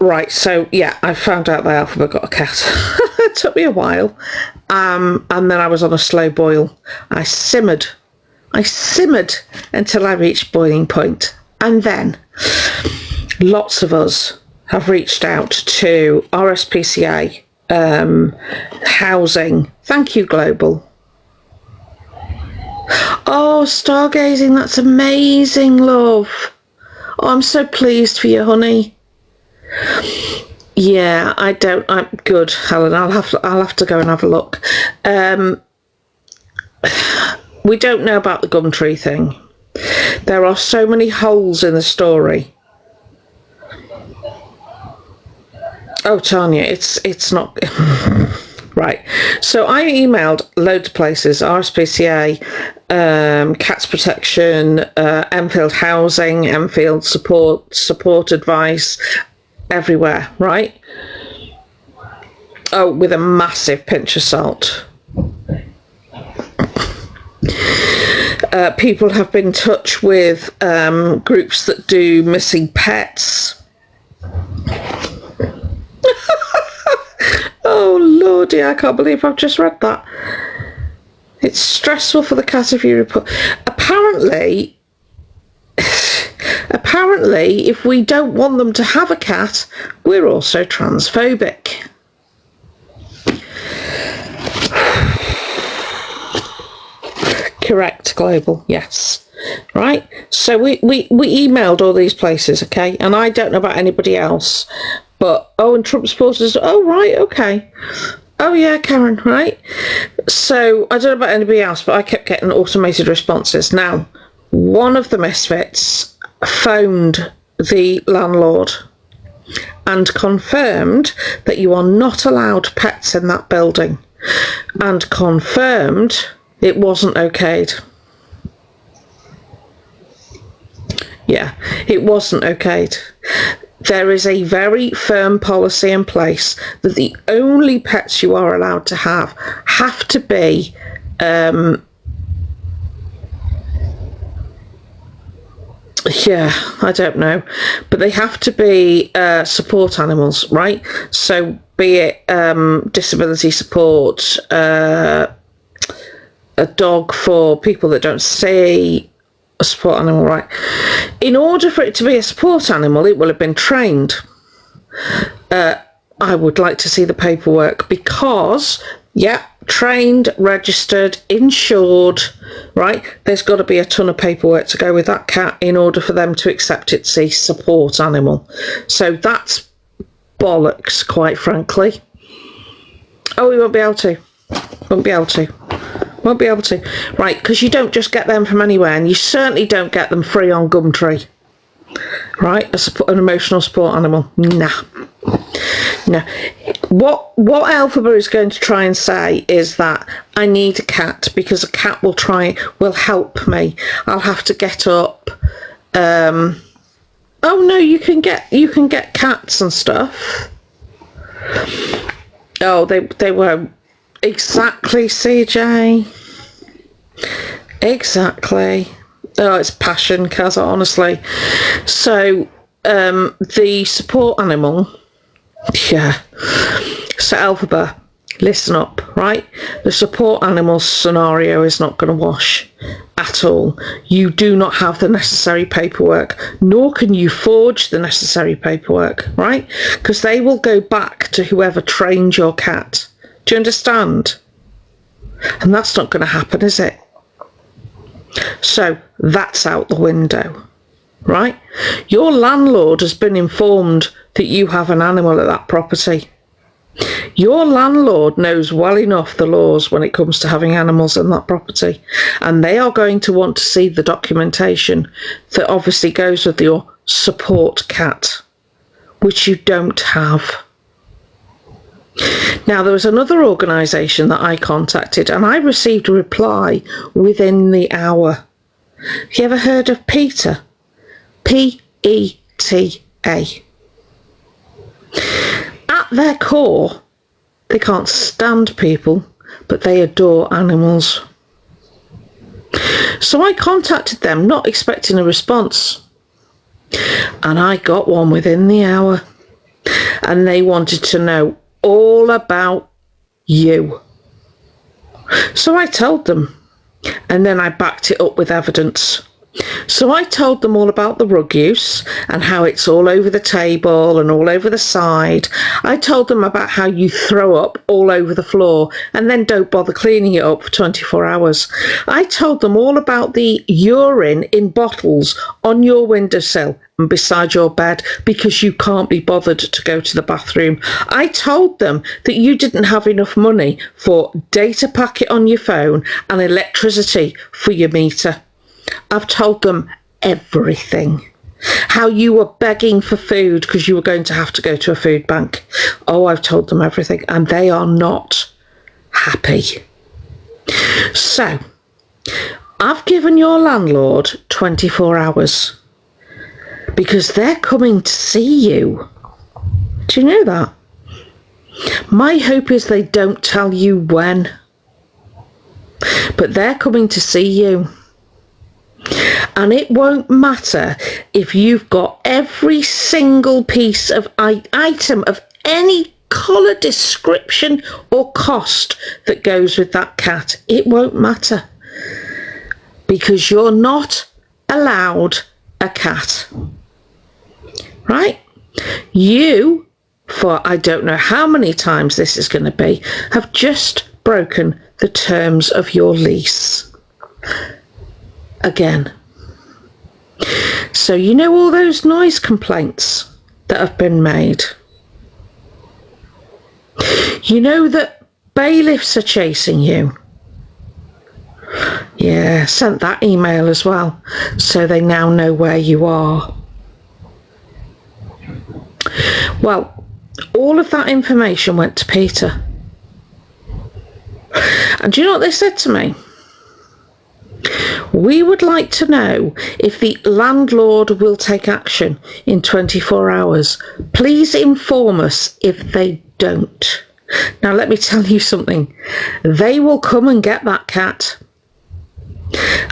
Right, so yeah, I found out that Elphaba got a cat. It took me a while. And then I was on a slow boil. I simmered until I reached boiling point. And then lots of us have reached out to RSPCA, housing. Thank you, Global. Oh, stargazing, that's amazing, love. Oh, I'm so pleased for you, honey. Yeah, I'm good, Helen. I'll have to go and have a look. We don't know about the gum tree thing. There are so many holes in the story. Oh, Tanya, it's not right. So I emailed loads of places: RSPCA, Cats Protection, Enfield Housing, Enfield Support Advice, everywhere. Right? Oh, with a massive pinch of salt. People have been in touch with groups that do missing pets. Oh lordy, I can't believe I've just read that. It's stressful for the cat if you report. Apparently, if we don't want them to have a cat, we're also transphobic. Correct, Global, yes. Right, so we emailed all these places, okay, and I don't know about anybody else, but and Trump supporters, right, okay, yeah, Karen, right. So I don't know about anybody else, but I kept getting automated responses. Now, one of the misfits phoned the landlord and confirmed that you are not allowed pets in that building, and confirmed it wasn't okayed. Yeah, it wasn't okayed. There is a very firm policy in place that the only pets you are allowed to have to be I don't know, but they have to be support animals, right? So be it disability support, a dog for people that don't see, a support animal, right? In order for it to be a support animal, it will have been trained. I would like to see the paperwork because, trained, registered, insured, right? There's got to be a ton of paperwork to go with that cat in order for them to accept it's a support animal. So that's bollocks, quite frankly. Oh, we won't be able to. Won't be able to. Right, because you don't just get them from anywhere, and you certainly don't get them free on Gumtree. Right, an emotional support animal. Nah. No. What Elphaba is going to try and say is that I need a cat because a cat will help me. I'll have to get up. Oh no, you can get cats and stuff. Oh, they won't. Exactly, CJ. Exactly. Oh, it's passion, Kaz, honestly. So, the support animal, So, Elphaba, listen up, right? The support animal scenario is not going to wash at all. You do not have the necessary paperwork, nor can you forge the necessary paperwork, right? Because they will go back to whoever trained your cat. Do you understand? And that's not going to happen, is it? So that's out the window, right? Your landlord has been informed that you have an animal at that property. Your landlord knows well enough the laws when it comes to having animals in that property, and they are going to want to see the documentation that obviously goes with your support cat, which you don't have. Now, there was another organisation that I contacted and I received a reply within the hour. Have you ever heard of PETA? P-E-T-A. At their core, they can't stand people, but they adore animals. So I contacted them, not expecting a response. And I got one within the hour. And they wanted to know all about you. So I told them, and then I backed it up with evidence. So I told them all about the rug use and how it's all over the table and all over the side. I told them about how you throw up all over the floor and then don't bother cleaning it up for 24 hours. I told them all about the urine in bottles on your windowsill and beside your bed because you can't be bothered to go to the bathroom. I told them that you didn't have enough money for data packet on your phone and electricity for your meter. I've told them everything. How you were begging for food because you were going to have to go to a food bank. Oh, I've told them everything, and they are not happy. So, I've given your landlord 24 hours because they're coming to see you. Do you know that? My hope is they don't tell you when, but they're coming to see you. And it won't matter if you've got every single piece of item of any colour, description or cost that goes with that cat. It won't matter because you're not allowed a cat. Right? You, for I don't know how many times this is going to be, have just broken the terms of your lease. Again. So you know all those noise complaints that have been made? You know that bailiffs are chasing you? Yeah, sent that email as well, so they now know where you are. Well, all of that information went to Peter. And do you know what they said to me? We would like to know if the landlord will take action in 24 hours. Please inform us if they don't. Now let me tell you something. They will come and get that cat.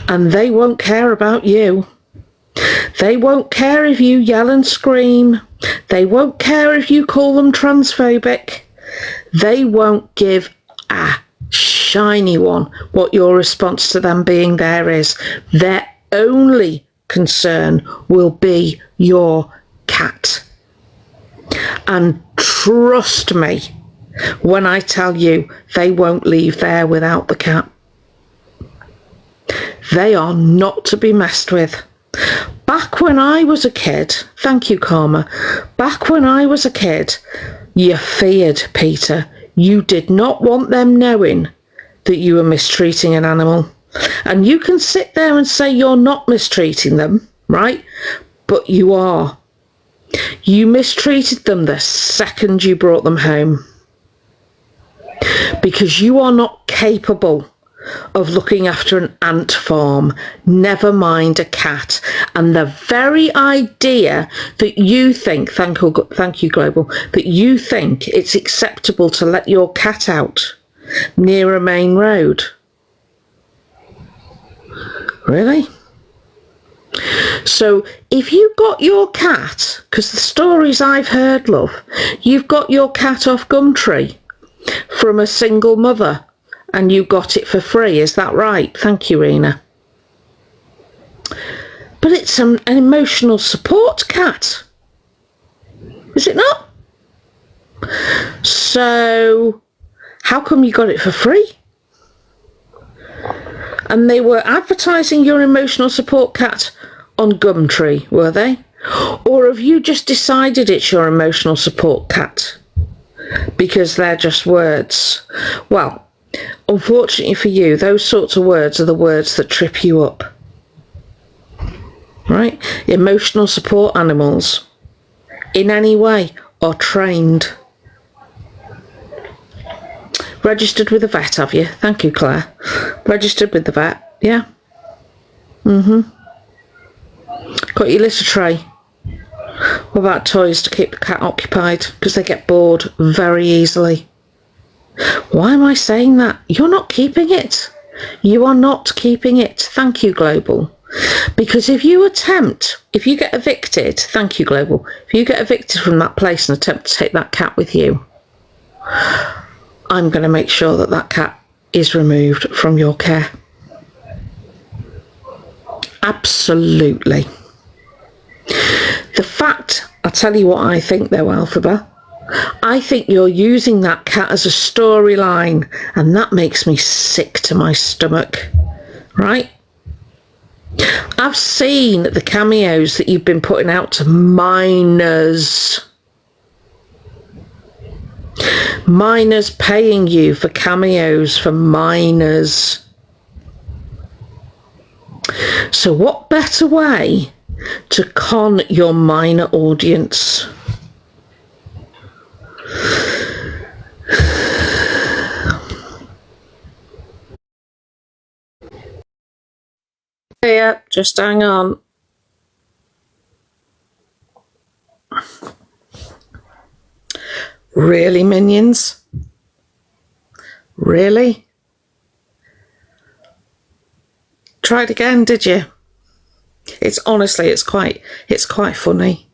And they won't care about you. They won't care if you yell and scream. They won't care if you call them transphobic. They won't give a shiny one what your response to them being there is. Their only concern will be your cat. And trust me when I tell you they won't leave there without the cat. They are not to be messed with. Back when I was a kid, thank you, Karma, back when I was a kid, you feared Peter. You did not want them knowing that you were mistreating an animal. And you can sit there and say you're not mistreating them, right? But you are. You mistreated them the second you brought them home. Because you are not capable of looking after an ant farm, never mind a cat. And the very idea that you think, thank you Global, that you think it's acceptable to let your cat out near a main road. Really? So if you got your cat, because the stories I've heard, love, you've got your cat off Gumtree from a single mother and you got it for free, is that right? Thank you, Rena. But it's an emotional support cat, is it not? So how come you got it for free? And they were advertising your emotional support cat on Gumtree, were they? Or have you just decided it's your emotional support cat? Because they're just words. Well, unfortunately for you, those sorts of words are the words that trip you up. Right? Emotional support animals, in any way, are trained. Registered with the vet, have you? Thank you, Claire. Registered with the vet, yeah? Got your litter tray. What about toys to keep the cat occupied? Because they get bored very easily. Why am I saying that? You're not keeping it. You are not keeping it. Thank you, Global. Because if you get evicted, thank you, Global, if you get evicted from that place and attempt to take that cat with you, I'm going to make sure that that cat is removed from your care. Absolutely. The fact, I'll tell you what I think though, Elphaba. I think you're using that cat as a storyline, and that makes me sick to my stomach, right? I've seen the cameos that you've been putting out to minors. Minors paying you for cameos for minors. So what better way to con your minor audience? Yeah, just hang on. Really, minions? Really? Tried again, did you? It's honestly, it's quite funny.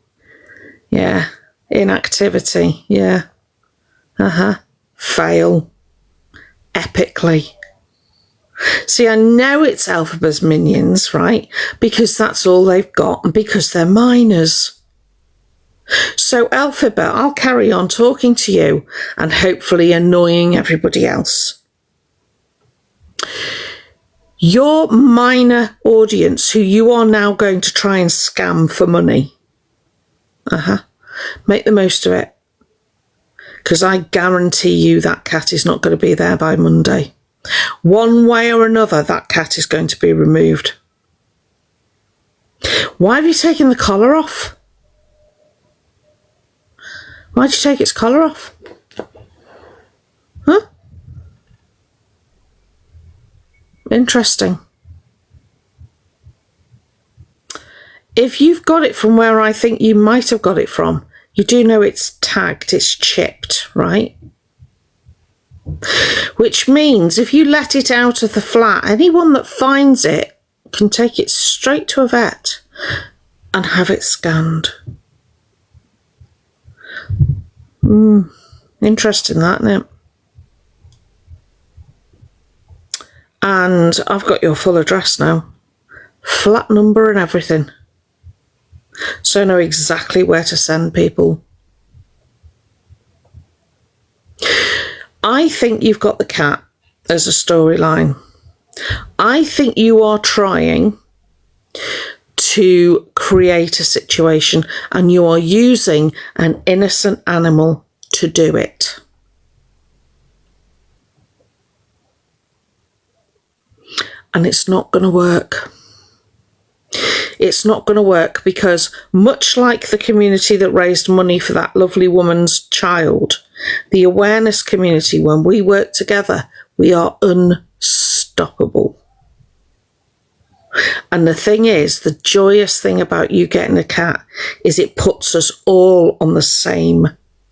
Yeah. Inactivity. Yeah. Fail. Epically. See, I know it's Elphaba's minions, right? Because that's all they've got and because they're minors. So, Elphaba, I'll carry on talking to you and hopefully annoying everybody else. Your minor audience, who you are now going to try and scam for money, make the most of it. Because I guarantee you that cat is not going to be there by Monday. One way or another, that cat is going to be removed. Why have you taken the collar off? Why'd you take its collar off? Huh? Interesting. If you've got it from where I think you might have got it from, you do know it's tagged, it's chipped, right? Which means if you let it out of the flat, anyone that finds it can take it straight to a vet and have it scanned. Interesting that, isn't it? And I've got your full address now. Flat number and everything. So I know exactly where to send people. I think you've got the cat as a storyline. I think you are trying to create a situation and you are using an innocent animal to do it. And it's not going to work. It's not going to work because much like the community that raised money for that lovely woman's child, the awareness community, when we work together, we are unstoppable. And the thing is, the joyous thing about you getting a cat is it puts us all on the same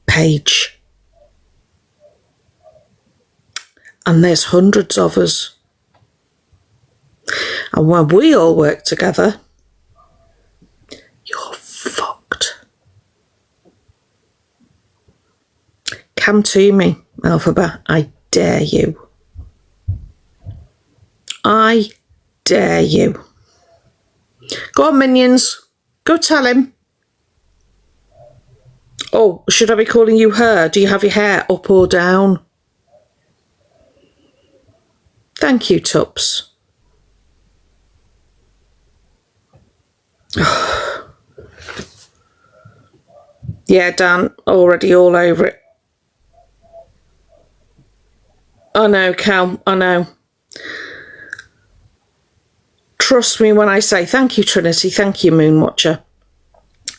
page. And there's hundreds of us. And when we all work together, you're fucked. Come to me, Elphaba. I dare you. I dare you. Go on, minions. Go tell him. Oh, should I be calling you her? Do you have your hair up or down? Thank you, Tups. Yeah, Dan, already all over it. I know, Cal, I know. Trust me when I say, thank you, Trinity, thank you, Moonwatcher.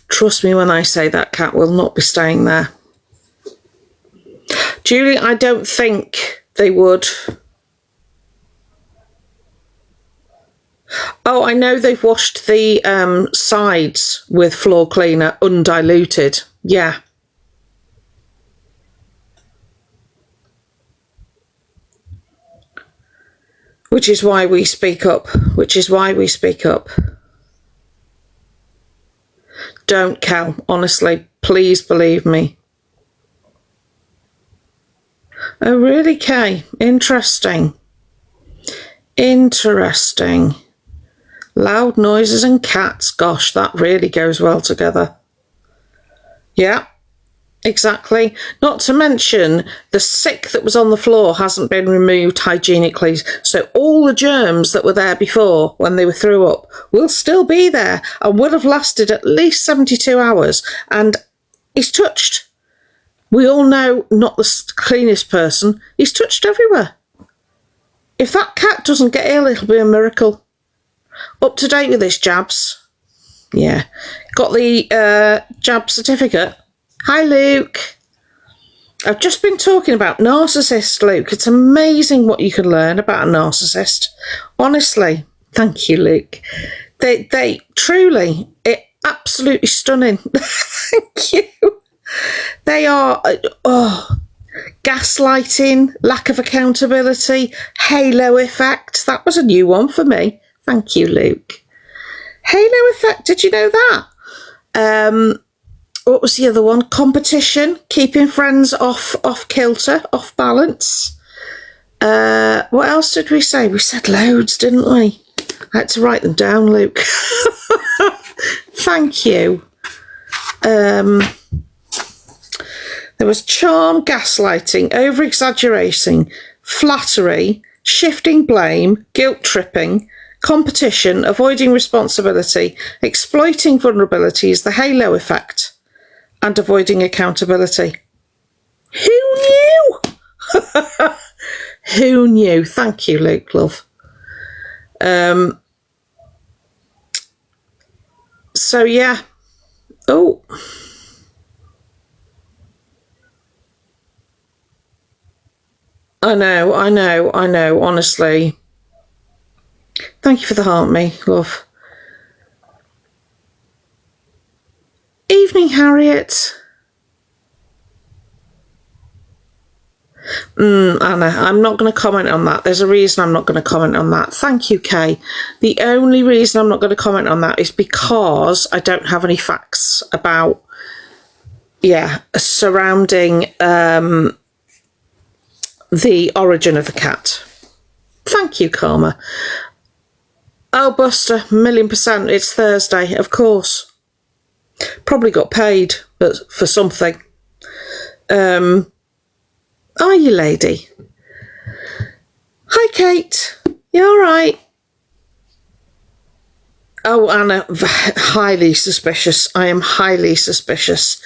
Trust me when I say that cat will not be staying there. Julie, I don't think they would. Oh, I know they've washed the sides with floor cleaner, undiluted. Yeah. Which is why we speak up. Which is why we speak up. Don't, Cal. Honestly, please believe me. Oh, really, Kay? Interesting. Interesting. Loud noises and cats. Gosh, that really goes well together. Yeah, exactly. Not to mention the sick that was on the floor hasn't been removed hygienically. So all the germs that were there before when they were threw up will still be there and will have lasted at least 72 hours. And he's touched. We all know not the cleanest person. He's touched everywhere. If that cat doesn't get ill, it'll be a miracle. Up to date with his jabs. Yeah. Got the jab certificate. Hi, Luke. I've just been talking about narcissists, Luke. It's amazing what you can learn about a narcissist. Honestly. Thank you, Luke. They truly, absolutely stunning. Thank you. They are, gaslighting, lack of accountability, halo effect. That was a new one for me. Thank you, Luke. Halo effect, did you know that? What was the other one? Competition, keeping friends off kilter, off balance. What else did we say? We said loads, didn't we? I had to write them down, Luke. Thank you. There was charm, gaslighting, over-exaggerating, flattery, shifting blame, guilt-tripping, competition, avoiding responsibility, exploiting vulnerabilities, the halo effect, and avoiding accountability. Who knew? Who knew? Thank you, Luke, love. So, yeah. Oh. I know, honestly. Thank you for the heart, me, love. Evening, Harriet. Anna, I'm not going to comment on that. There's a reason I'm not going to comment on that. Thank you, Kay. The only reason I'm not going to comment on that is because I don't have any facts about, surrounding the origin of the cat. Thank you, Karma. Oh, Buster, 1,000,000%. It's Thursday, of course. Probably got paid, but for something. Are you, lady? Hi, Kate. You all right? Oh, Anna, highly suspicious. I am highly suspicious.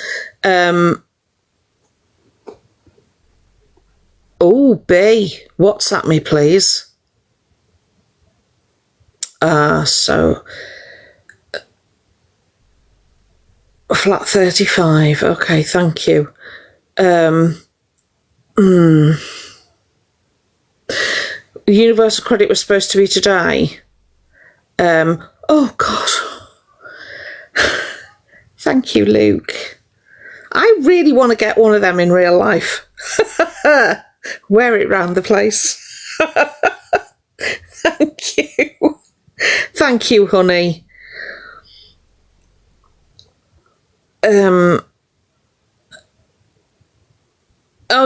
Oh, B, WhatsApp me, please. So flat 35. Okay, thank you. Universal credit was supposed to be today. Oh God. Thank you, Luke. I really want to get one of them in real life. Wear it round the place. Thank you. Thank you, honey. Oh,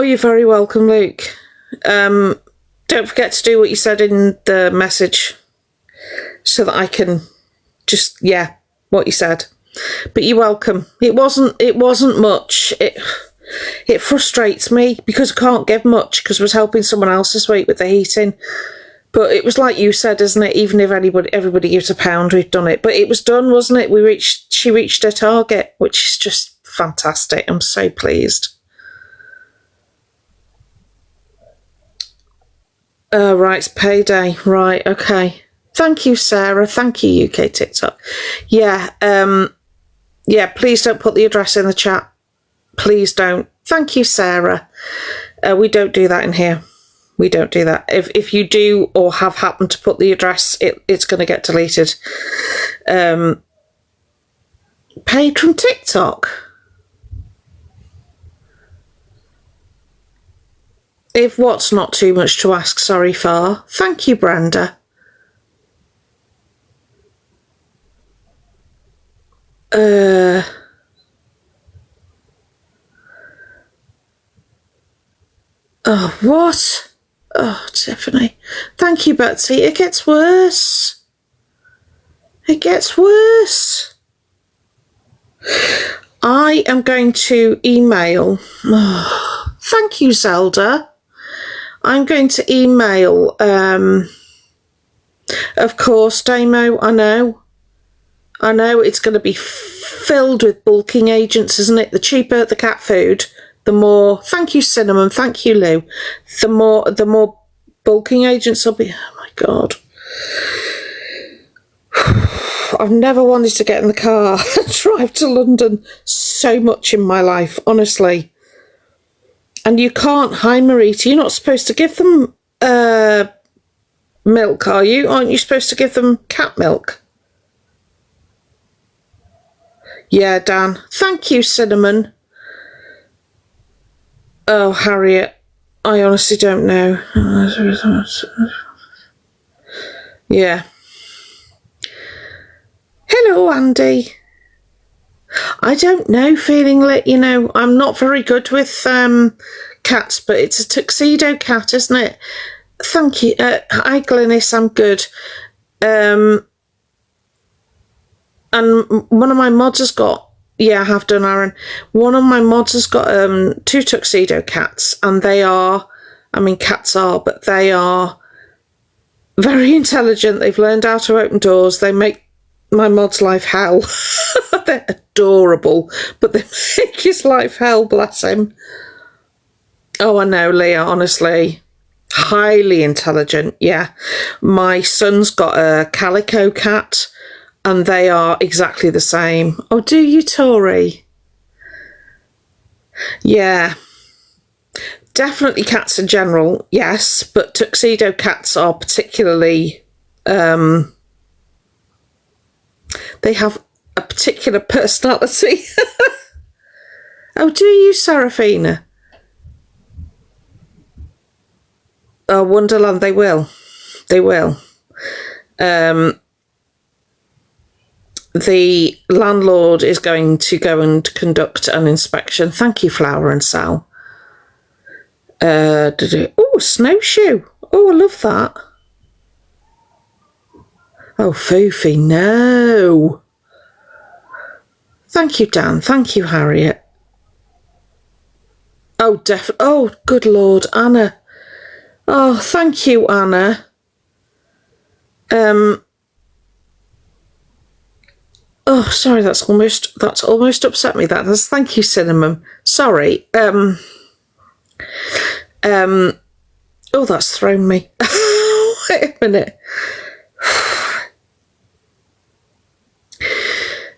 you're very welcome, Luke. Don't forget to do what you said in the message so that I can just, what you said. But you're welcome. It wasn't much. It frustrates me because I can't give much because I was helping someone else this week with the heating. But it was like you said, isn't it? Even if everybody gives £1, we've done it. But it was done, wasn't it? She reached her target, which is just fantastic. I'm so pleased. Right, it's payday. Right, okay. Thank you, Sarah. Thank you, UK TikTok. Yeah, please don't put the address in the chat. Please don't. Thank you, Sarah. We don't do that in here. We don't do that. If you do or have happened to put the address, it's going to get deleted. Paid from TikTok. If what's not too much to ask, sorry, Far. Thank you, Brenda. Oh, what? Oh, Tiffany. Thank you, Betsy. It gets worse. It gets worse. I am going to email. Oh, thank you, Zelda. I'm going to email, of course, Damo, I know it's going to be filled with bulking agents, isn't it? The cheaper the cat food, the more, thank you, Cinnamon, thank you, Lou, the more bulking agents will be. Oh my God. I've never wanted to get in the car and drive to London so much in my life, honestly. And you can't, hi Marita, you're not supposed to give them milk, are you? Aren't you supposed to give them cat milk? Yeah, Dan. Thank you, Cinnamon. Oh, Harriet, I honestly don't know. Yeah. Hello, Andy. I don't know, feeling lit, you know, I'm not very good with cats, but it's a tuxedo cat, isn't it? Thank you. Hi, Glynis, I'm good. And one of my mods has got, yeah, I have done, Aaron. One of my mods has got 2 tuxedo cats, and they are, I mean, cats are, but they are very intelligent. They've learned how to open doors. They make my mod's life hell. They're adorable, but they make his life hell, bless him. Oh, I know, Leah, honestly. Highly intelligent, yeah. My son's got a calico cat, and they are exactly the same. Oh, do you, Tori? Yeah. Definitely cats in general, yes, but tuxedo cats are particularly... they have a particular personality. Oh, do you, Seraphina? Oh, Wonderland, they will. They will. The landlord is going to go and conduct an inspection. Thank you, Flower and Sal. Oh, snowshoe. Oh, I love that. Oh, Foofy, no. Thank you, Dan. Thank you, Harriet. Oh, oh, good Lord, Anna. Oh, thank you, Anna. Oh, sorry, that's almost upset me. That does. Thank you, Cinnamon. Sorry. Oh, that's thrown me. Wait a minute.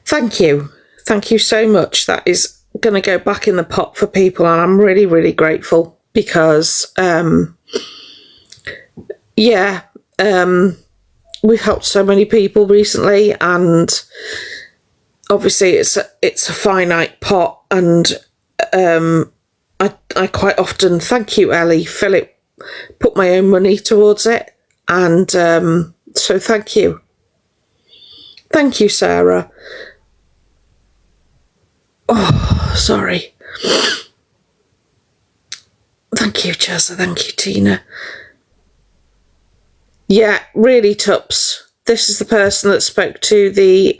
Thank you. Thank you so much. That is going to go back in the pot for people, and I'm really, really grateful because, yeah, we've helped so many people recently, and obviously it's a finite pot, and I quite often, thank you, Ellie, Philip, put my own money towards it, and so thank you. Thank you, Sarah. Oh, sorry. Thank you, Chessa. Thank you, Tina. Yeah, really, Tups. This is the person that spoke to the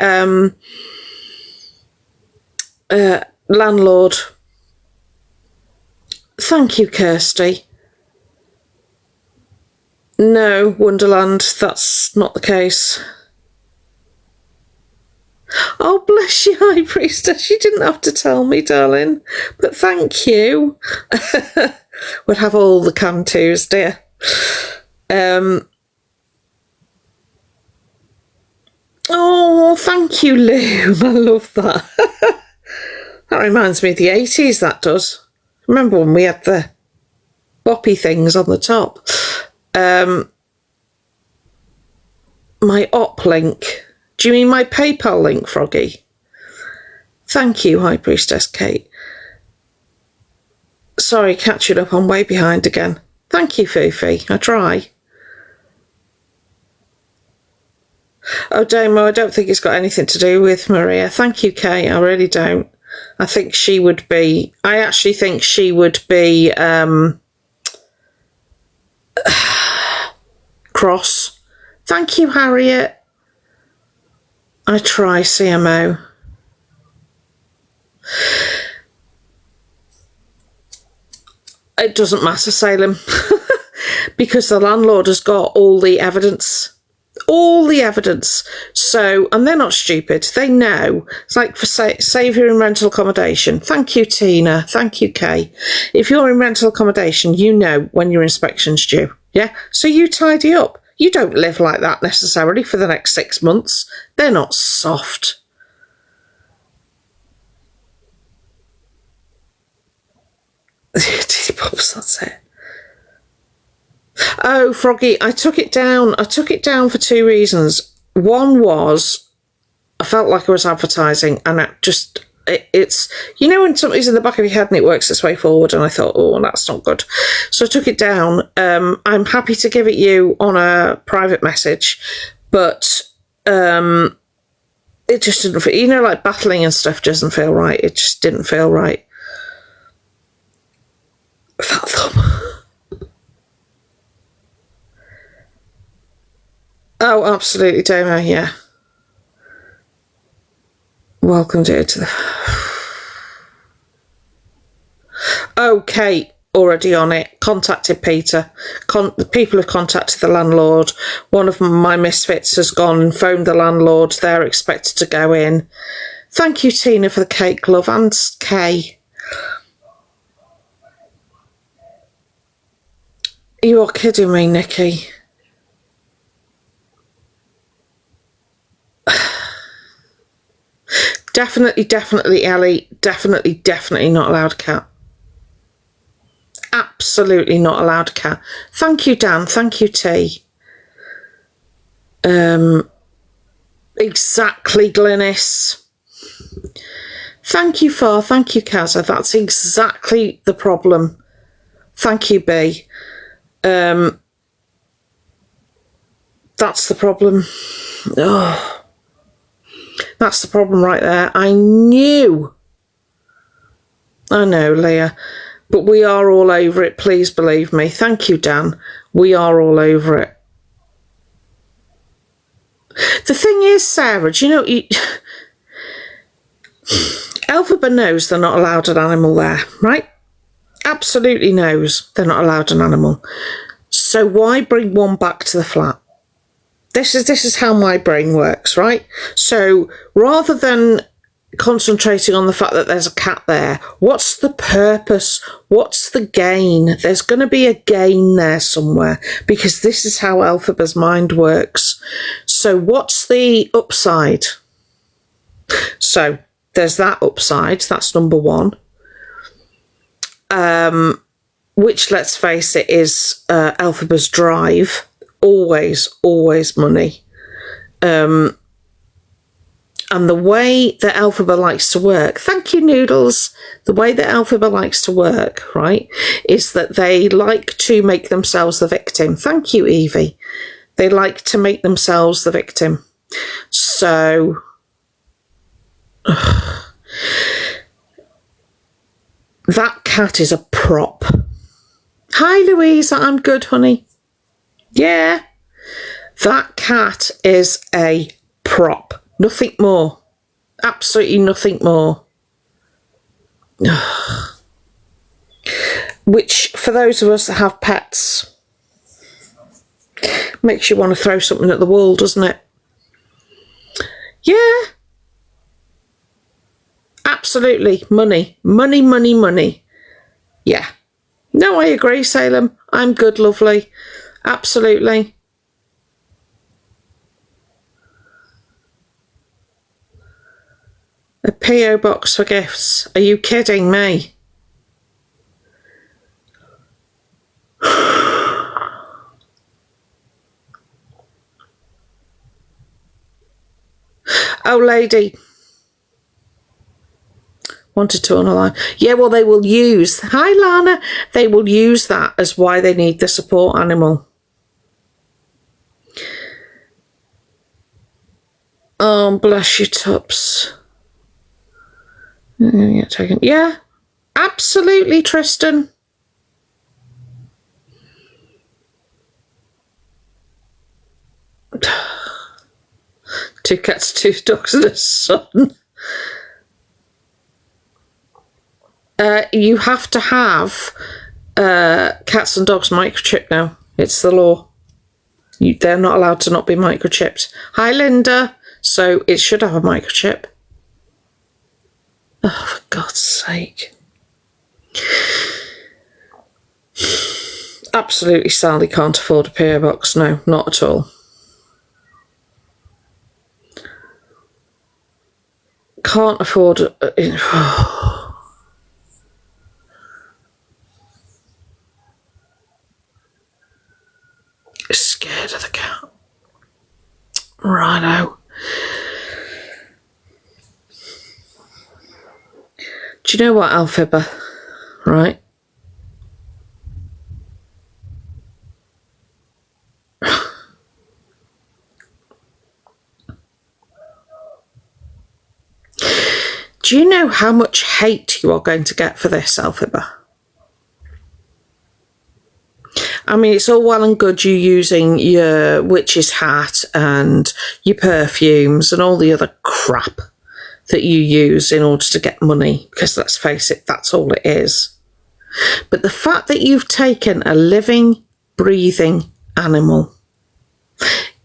landlord. Thank you, Kirsty. No, Wonderland, that's not the case. Oh, bless you, High Priestess. You didn't have to tell me, darling. But thank you. We'll have all the cantus, dear. Oh, thank you, Lou. I love that. That reminds me of the 80s, that does. Remember when we had the boppy things on the top? My op link. Do you mean my PayPal link, Froggy? Thank you, High Priestess Kate. Sorry, catching up, I'm way behind again. Thank you, Foofy. I try. Oh, Damo, I don't think it's got anything to do with Maria. Thank you, Kay. I really don't. I think she would be... I actually think she would be... cross. Thank you, Harriet. I try, CMO. It doesn't matter, Salem, because the landlord has got all the evidence. All the evidence. So, and they're not stupid. They know. It's like for save you're in rental accommodation. Thank you, Tina. Thank you, Kay. If you're in rental accommodation, you know when your inspection's due. Yeah? So you tidy up. You don't live like that necessarily for the next 6 months. They're not soft. Titty pops, that's it. Oh, Froggy, I took it down. I took it down for 2 reasons. One was I felt like I was advertising, and it's, you know, when something's in the back of your head and it works its way forward, and I thought, oh, that's not good. So I took it down. I'm happy to give it you on a private message, but it just didn't feel, you know, like battling and stuff doesn't feel right. It just didn't feel right. Fat thumb. Oh, absolutely, Damo, yeah. Welcome, dear, to the... Okay, already on it. Contacted Peter. The people have contacted the landlord. One of my misfits has gone and phoned the landlord. They're expected to go in. Thank you, Tina, for the cake, love, and Kay. You are kidding me, Nikki. Definitely, Ellie. Definitely not allowed cat. Absolutely not allowed cat. Thank you, Dan. Thank you, T. Exactly, Glynis. Thank you, Far. Thank you, Kaza. That's exactly the problem. Thank you, B. That's the problem. Oh. That's the problem right there. I know, Leah. But we are all over it. Please believe me. Thank you, Dan. We are all over it. The thing is, Sarah, do you know, Elphaba knows they're not allowed an animal there, right? Absolutely knows they're not allowed an animal. So why bring one back to the flat? This is how my brain works, right? So rather than concentrating on the fact that there's a cat there, what's the purpose? What's the gain? There's going to be a gain there somewhere, because this is how Elphaba's mind works. So what's the upside? So there's that upside. That's number one. Which, let's face it, is Elphaba's drive. Always money. And the way that Elphaba likes to work, thank you, Noodles, the way that Elphaba likes to work, right, is that they like to make themselves the victim. Thank you, Evie. They like to make themselves the victim. So that cat is a prop. Hi, Louisa. I'm good, honey. Yeah, that cat is a prop. Nothing more. Absolutely nothing more. Which, for those of us that have pets, makes you want to throw something at the wall, doesn't it? Yeah. Absolutely. Money. Yeah. No, I agree, Salem. I'm good, lovely. Absolutely. A P.O. box for gifts. Are you kidding me? Oh, lady. Wanted to unalive. Yeah, well, they will use... Hi, Lana. They will use that as why they need the support animal. Oh, bless you, Tups. Yeah, absolutely, Tristan. 2 cats, 2 dogs and a son. You have to have cats and dogs microchipped now. It's the law. They're not allowed to not be microchipped. Hi, Linda. So it should have a microchip. Oh, for God's sake. Absolutely, Sally can't afford a PO box. No, not at all. Can't afford... Scared of the cat. Righto. Do you know what, Elphaba? Right? Do you know how much hate you are going to get for this, Elphaba? I mean, it's all well and good you using your witch's hat and your perfumes and all the other crap that you use in order to get money, because let's face it, that's all it is. But the fact that you've taken a living, breathing animal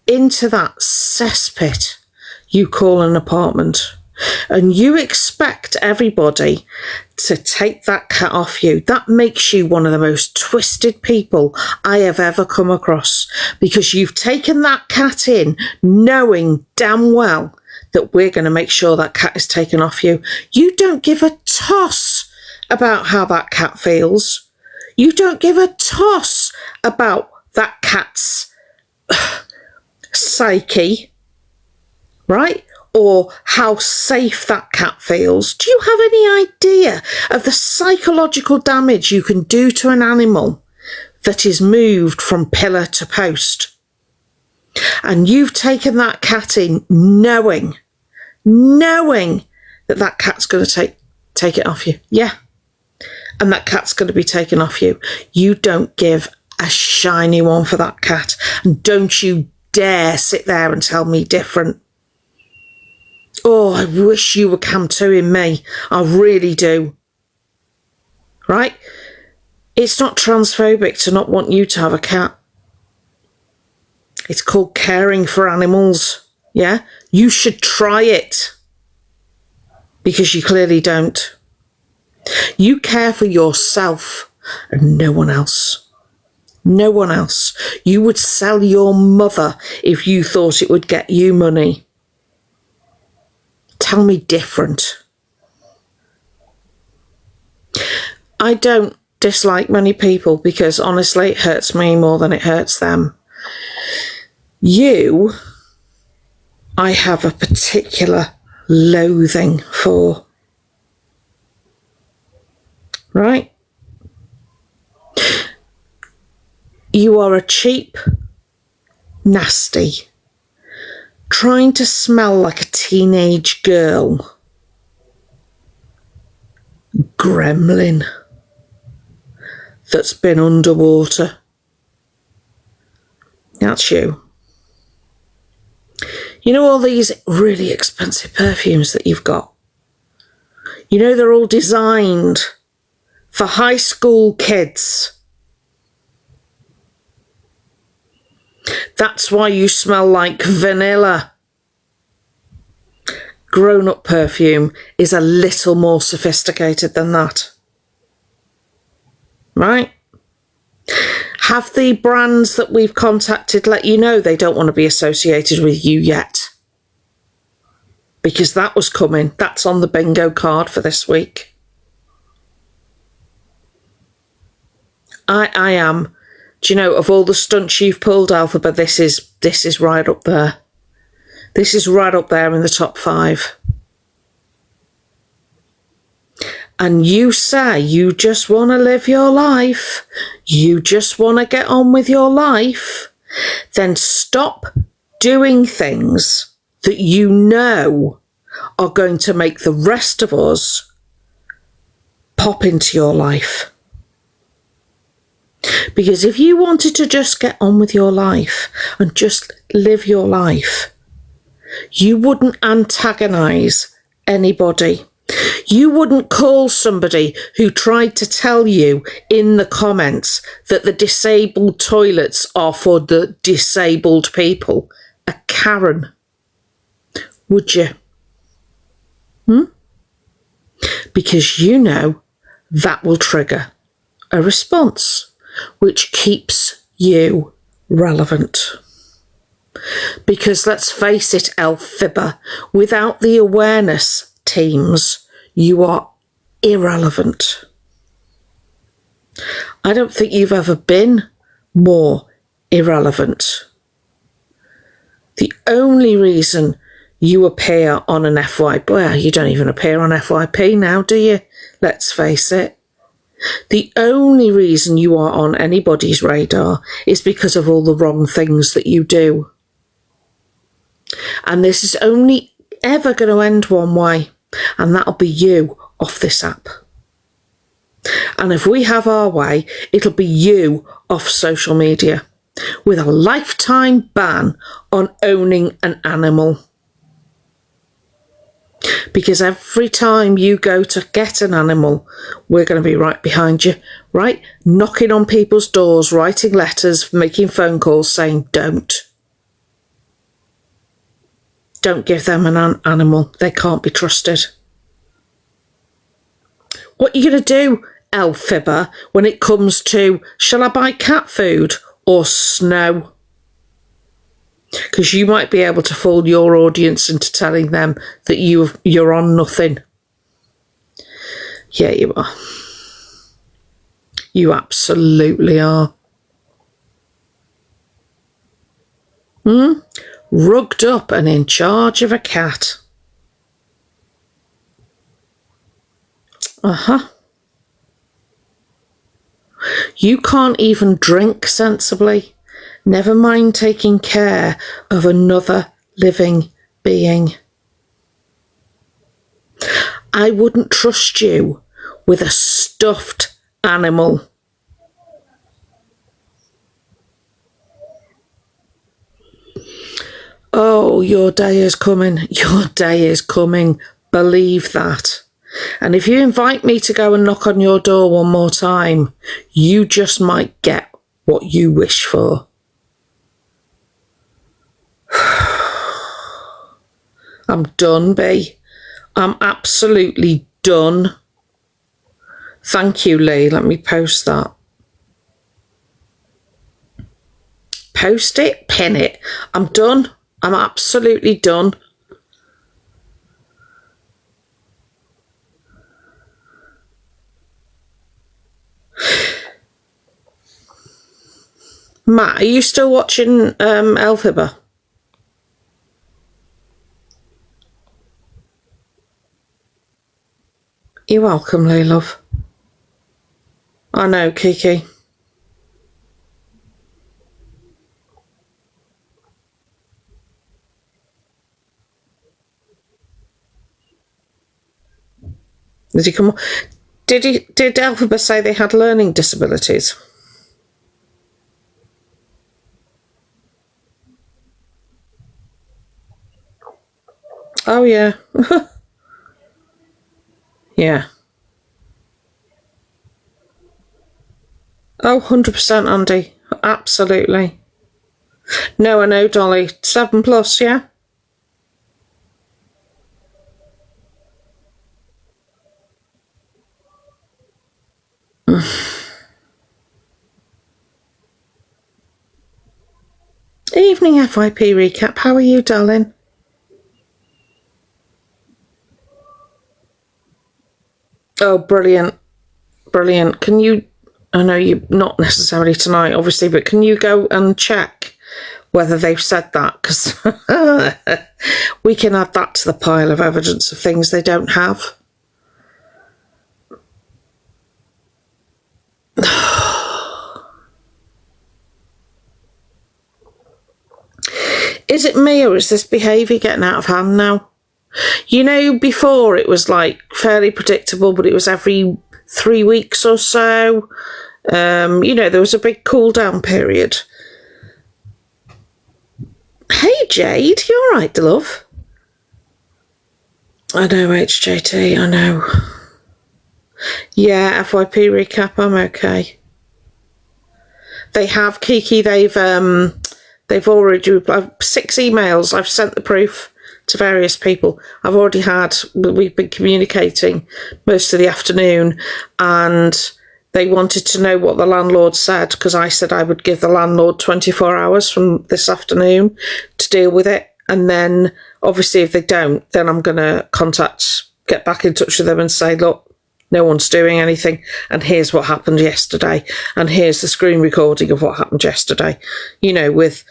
into that cesspit you call an apartment, and you expect everybody to take that cat off you, that makes you one of the most twisted people I have ever come across, because you've taken that cat in knowing damn well that we're going to make sure that cat is taken off you. You don't give a toss about how that cat feels. You don't give a toss about that cat's psyche, right? Or how safe that cat feels. Do you have any idea of the psychological damage you can do to an animal that is moved from pillar to post? And you've taken that cat in knowing that that cat's going to take it off you. Yeah. And that cat's going to be taken off you. You don't give a shiny one for that cat. And don't you dare sit there and tell me different. Oh, I wish you were Cam-2-ing me. I really do. Right? It's not transphobic to not want you to have a cat. It's called caring for animals. Yeah? You should try it. Because you clearly don't. You care for yourself and no one else. No one else. You would sell your mother if you thought it would get you money. Tell me different. I don't dislike many people because honestly it hurts me more than it hurts them. You, I have a particular loathing for. Right? You are a cheap, nasty, trying to smell like a teenage girl gremlin that's been underwater. That's you. You know all these really expensive perfumes that you've got? You know they're all designed for high school kids. That's why you smell like vanilla. Grown-up perfume is a little more sophisticated than that. Right? Have the brands that we've contacted let you know they don't want to be associated with you yet? Because that was coming. That's on the bingo card for this week. I am. Do you know, of all the stunts you've pulled, Elphaba, this is right up there. This is right up there in the top 5. And you say you just want to live your life, you just want to get on with your life, then stop doing things that you know are going to make the rest of us pop into your life. Because if you wanted to just get on with your life and just live your life, You wouldn't antagonise anybody. You wouldn't call somebody who tried to tell you in the comments that the disabled toilets are for the disabled people a Karen, would you? Because you know that will trigger a response which keeps you relevant. Because let's face it, Elphaba, without the awareness teams, you are irrelevant. I don't think you've ever been more irrelevant. The only reason you appear on an FYP, well, you don't even appear on FYP now, do you? Let's face it. The only reason you are on anybody's radar is because of all the wrong things that you do. And this is only ever going to end one way, and that'll be you off this app. And if we have our way, it'll be you off social media with a lifetime ban on owning an animal. Because every time you go to get an animal, we're going to be right behind you, right? Knocking on people's doors, writing letters, making phone calls saying, don't give them an animal. They can't be trusted. What are you going to do, Elphaba, when it comes to, shall I buy cat food or snow? Because you might be able to fool your audience into telling them that you're on nothing. Yeah, you are. You absolutely are. Rugged up and in charge of a cat. You can't even drink sensibly, never mind taking care of another living being. I wouldn't trust you with a stuffed animal. Oh, your day is coming. Your day is coming. Believe that. And if you invite me to go and knock on your door one more time, you just might get what you wish for. I'm done, B. I'm absolutely done. Thank you, Lee. Let me post that. Post it, pin it. I'm done. I'm absolutely done. Matt, are you still watching Elphaba? You're welcome, Lee, love. I know, Kiki. Did he come on? Did Elphaba say they had learning disabilities? Oh, yeah. Yeah. Oh, 100%, Andy. Absolutely. No, I know, Dolly. 7+, yeah? Evening FYP recap. How are you, darling? Oh, brilliant. Brilliant. Can you, I know you, not necessarily tonight, obviously, but can you go and check whether they've said that? Because we can add that to the pile of evidence of things they don't have. Is it me or is this behaviour getting out of hand now? You know, before it was like fairly predictable, but it was every 3 weeks or so. You know, there was a big cool down period. Hey, Jade, you all right, love? I know, HJT, I know. Yeah, FYP recap, I'm okay. They have, Kiki, they've already replied 6 emails. I've sent the proof to various people. We've been communicating most of the afternoon, and they wanted to know what the landlord said, because I said I would give the landlord 24 hours from this afternoon to deal with it. And then obviously if they don't, then I'm going to get back in touch with them and say, look, no one's doing anything, and here's what happened yesterday, and here's the screen recording of what happened yesterday. With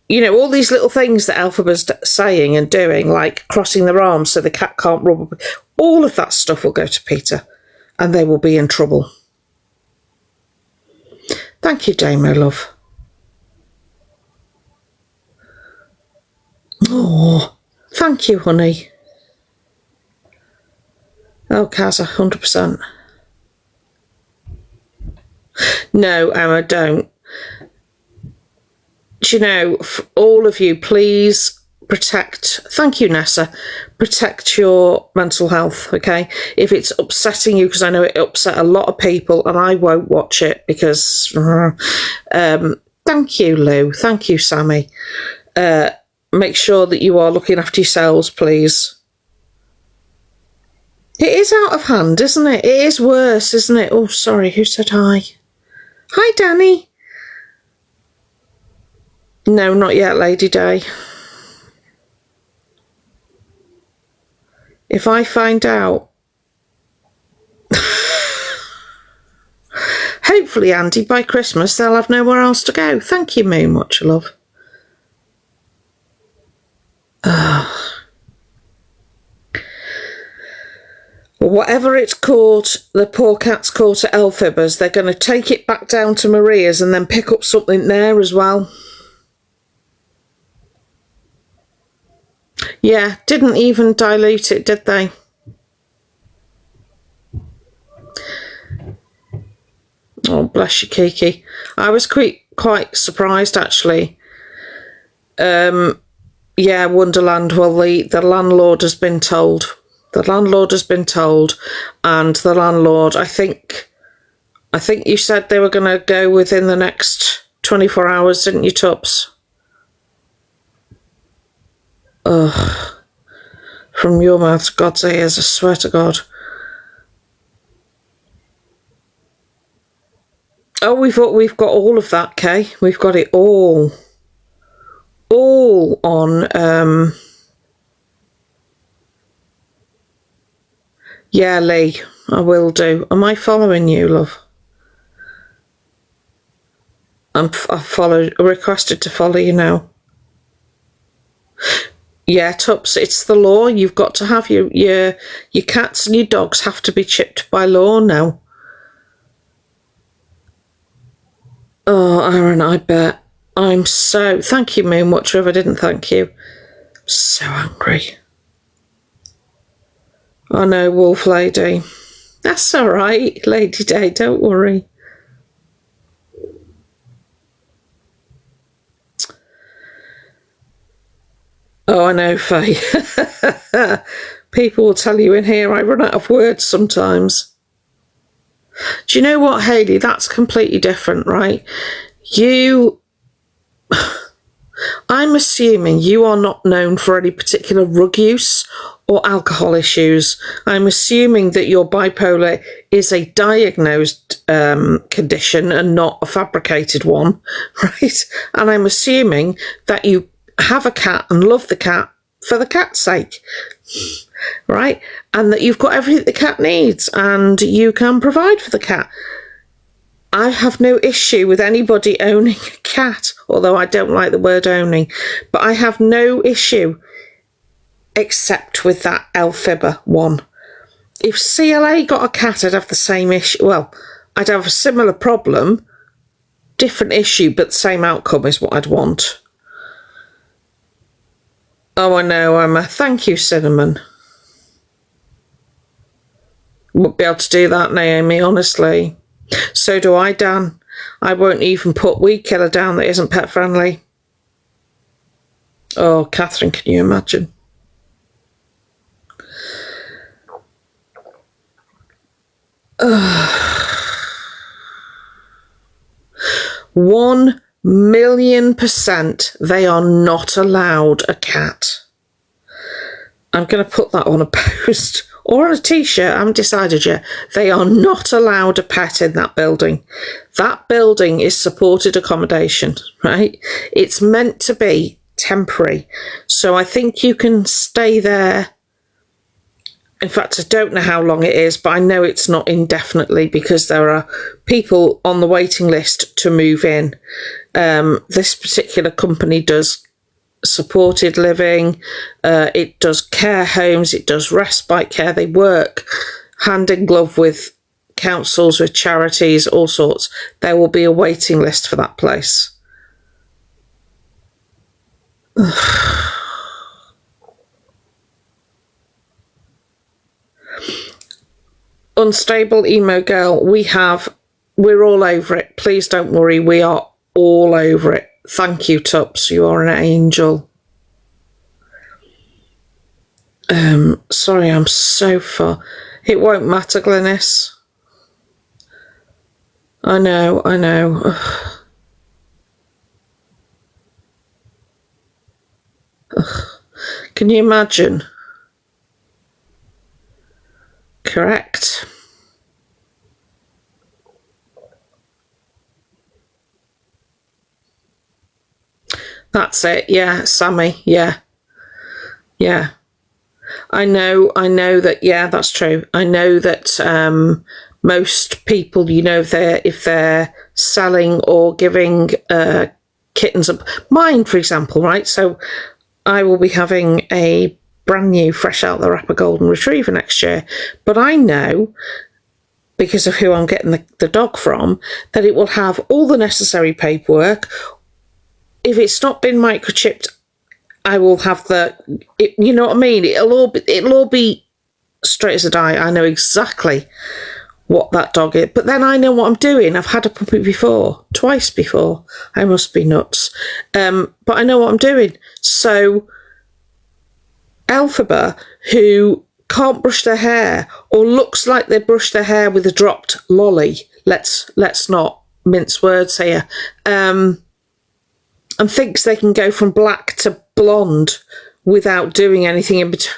all these little things that Elphaba's saying and doing, like crossing their arms so the cat can't rub. All of that stuff will go to Peter, and they will be in trouble. Thank you, Damo, love. Oh, thank you, honey. Oh, Kaz, 100%. No, Emma, don't. All of you, please protect. Thank you, Nessa. Protect your mental health, okay? If it's upsetting you, because I know it upset a lot of people, and I won't watch it because... thank you, Lou. Thank you, Sammy. Make sure that you are looking after yourselves, please. It is out of hand, isn't it? It is worse, isn't it? Oh, sorry, who said hi? Hi, Danny. No, not yet, Lady Day. If I find out... Hopefully, Andy, by Christmas, they'll have nowhere else to go. Thank you, Moo, much love. Whatever it's caught, the poor cat's caught at Elphaba's, they're going to take it back down to Maria's and then pick up something there as well. Yeah, didn't even dilute it, did they? Oh, bless you, Kiki. I was quite surprised, actually. Yeah, Wonderland. Well, the landlord has been told. The landlord has been told, and the landlord, I think you said they were going to go within the next 24 hours, didn't you, Tubbs? Ugh. From your mouth to God's ears, I swear to God. Oh, we've got all of that, Kay. We've got it all on. Yeah, Lee, I will do. Am I following you, love? I've requested to follow you now. Yeah, Tubbs, it's the law. You've got to have your cats and your dogs have to be chipped by law now. Oh, Aaron, I bet. I'm so... Thank you, Moonwatcher, if I didn't thank you. So angry. I know, Wolf Lady. That's all right, Lady Day, don't worry. Oh, I know, Faye. People will tell you in here I run out of words sometimes. Do you know what, Hayley? That's completely different, right? I'm assuming you are not known for any particular drug use or alcohol issues. I'm assuming that your bipolar is a diagnosed condition and not a fabricated one, right? And I'm assuming that you have a cat and love the cat for the cat's sake, right? And that you've got everything the cat needs and you can provide for the cat. I have no issue with anybody owning a cat, although I don't like the word owning, but I have no issue except with that Elphaba one. If CLA got a cat, I'd have the same issue. Well, I'd have a similar problem, different issue, but the same outcome is what I'd want. Oh, I know, Emma. Thank you, Cinnamon. Won't be able to do that, Naomi, honestly. So do I, Dan. I won't even put weed killer down that isn't pet friendly. Oh, Catherine, can you imagine? 1,000,000% they are not allowed a cat. I'm going to put that on a post or on a t-shirt. I haven't decided yet. They are not allowed a pet in that building. That building is supported accommodation, right? It's meant to be temporary. So I think you can stay there. In fact, I don't know how long it is, but I know it's not indefinitely because there are people on the waiting list to move in. This particular company does supported living, it does care homes, it does respite care. They work hand in glove with councils, with charities, all sorts. There will be a waiting list for that place. Unstable emo girl, we're all over it. Please don't worry, we are all over it. Thank you, Tups. You are an angel. Sorry, I'm so far. It won't matter, Glynis. I know. Can you imagine? Correct. That's it. Yeah, Sammy. Yeah. I know that. Yeah, that's true. I know that most people, if they're selling or giving kittens up, mine, for example, right? So I will be having a brand new, fresh out the wrapper golden retriever next year, but I know, because of who I'm getting the dog from, that it will have all the necessary paperwork. If it's not been microchipped, I will have you know what I mean? It'll all be straight as a die. I know exactly what that dog is. But then I know what I'm doing. I've had a puppy before, twice before. I must be nuts. But I know what I'm doing. So Elphaba, who can't brush their hair or looks like they brushed their hair with a dropped lolly, let's not mince words here, and thinks they can go from black to blonde without doing anything in between.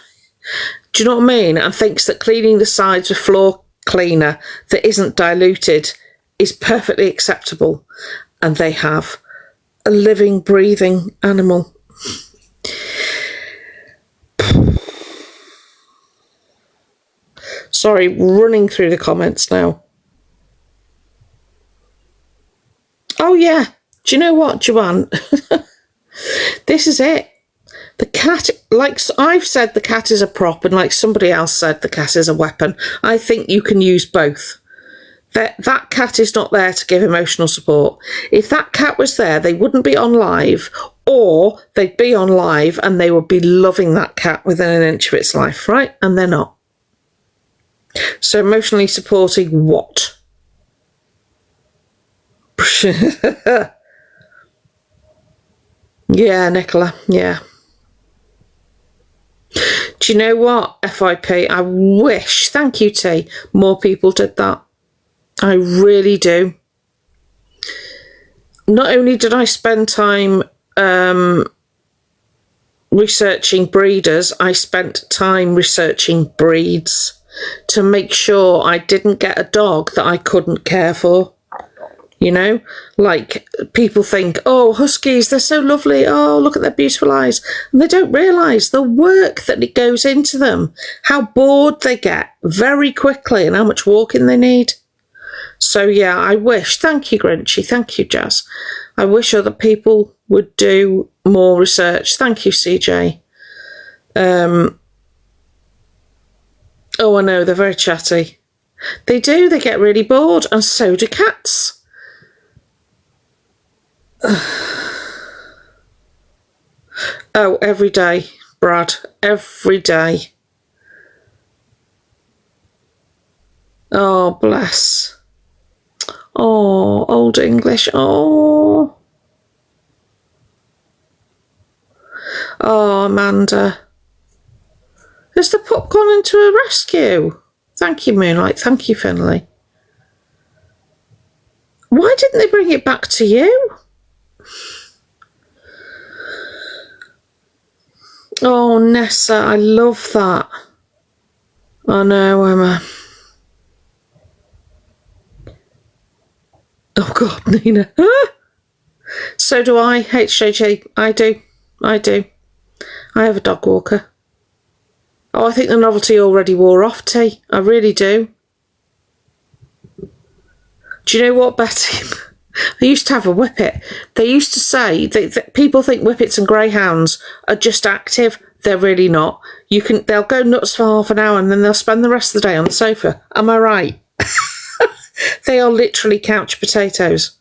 Do you know what I mean? And thinks that cleaning the sides with floor cleaner that isn't diluted is perfectly acceptable. And they have a living, breathing animal. Sorry, running through the comments now. Oh yeah, do you know what, Joanne? This is it. The cat, like I've said, the cat is a prop, and like somebody else said, the cat is a weapon. I think you can use both. That cat is not there to give emotional support. If that cat was there, they wouldn't be on live, or they'd be on live and they would be loving that cat within an inch of its life, right? And they're not. So emotionally supporting what? Yeah, Nicola, yeah. Do you know what, FIP? I wish, thank you, T, more people did that. I really do. Not only did I spend time researching breeders, I spent time researching breeds to make sure I didn't get a dog that I couldn't care for. You know, like people think, oh, huskies, they're so lovely. Oh, look at their beautiful eyes. And they don't realise the work that it goes into them, how bored they get very quickly and how much walking they need. So, yeah, I wish, thank you, Grinchy, thank you, Jazz. I wish other people would do more research. Thank you, CJ. Oh, I know, they're very chatty. They do, they get really bored, and so do cats. Oh, every day, Brad, every day. Oh, bless. Oh, Old English. Oh, Amanda. Has the pup gone into a rescue? Thank you, Moonlight. Thank you, Finley. Why didn't they bring it back to you? Oh, Nessa, I love that. I know, Emma. Oh, God, Nina. So do I, HJG. I do. I have a dog walker. Oh, I think the novelty already wore off, T. I really do. Do you know what, Betty? They used to have a whippet. They used to say that people think whippets and greyhounds are just active. They're really not. They'll go nuts for half an hour and then they'll spend the rest of the day on the sofa. Am I right? They are literally couch potatoes.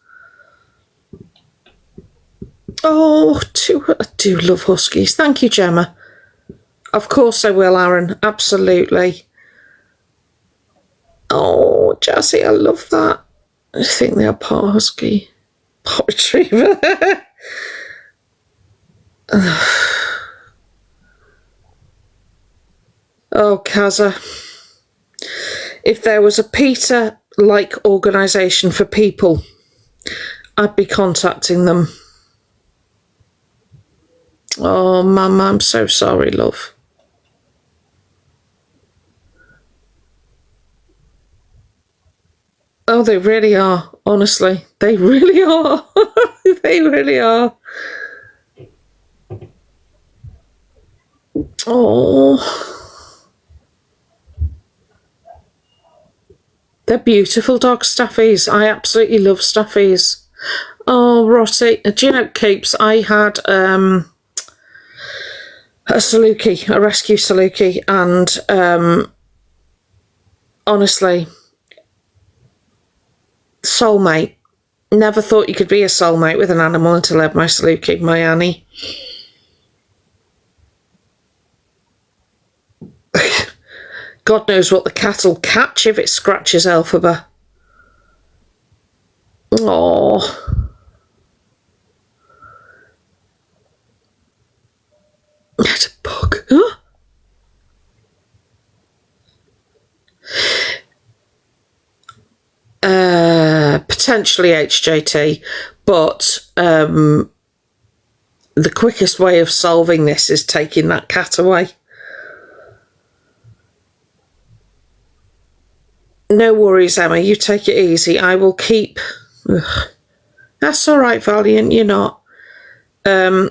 Oh, I do love huskies. Thank you, Gemma. Of course I will, Aaron. Absolutely. Oh, Jazzy, I love that. I think they are part husky, part retriever. Oh, Kaza. If there was a PETA-like organisation for people, I'd be contacting them. Oh, Mum, I'm so sorry, love. Oh, they really are. Honestly, they really are. They really are. Oh. They're beautiful dog stuffies. I absolutely love stuffies. Oh, Rotty. Do you know, Capes, I had a Saluki, a rescue Saluki, and honestly, soulmate. Never thought you could be a soulmate with an animal until I had my Saluki, my Annie. God knows what the cat will catch if it scratches Elphaba. Oh. It's a bug. Huh? Potentially HJT, but the quickest way of solving this is taking that cat away. No worries, Emma, you take it easy. I will keep... Ugh. That's all right, Valiant, you're not. I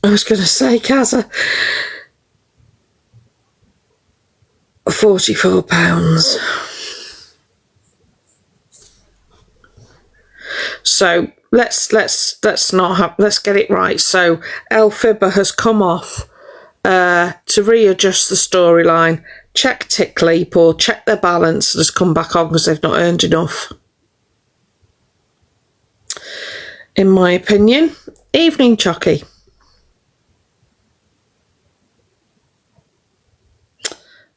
was going to say, Kaza, £44. So let's get it right. So Elphaba has come off to readjust the storyline, check tick leap or check their balance, and has come back on because they've not earned enough. In my opinion. Evening, Chucky.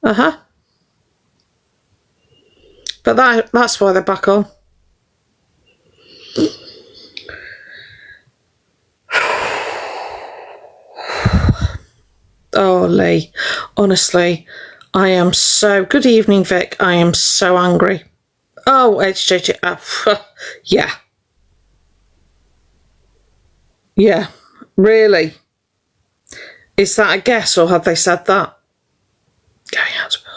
But that's why they're back on. Oh, Lee, honestly, I am so... Good evening, Vic. I am so angry. Oh, HJJ. Yeah. Yeah, really? Is that a guess, or have they said that? Going out to bed.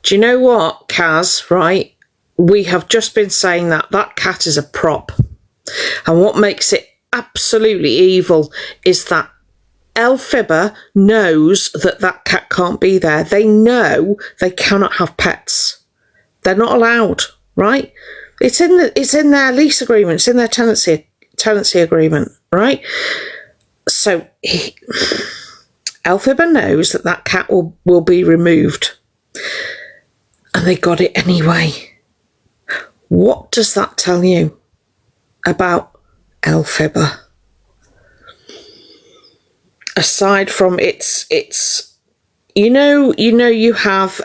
Do you know what, Kaz, right? We have just been saying that cat is a prop. And what makes it absolutely evil is that Elphaba knows that cat can't be there. They know they cannot have pets. They're not allowed, right? It's in their lease agreement. It's in their tenancy agreement, right? So Elphaba knows that cat will be removed, and they got it anyway. What does that tell you about Elphaba? Aside from its you have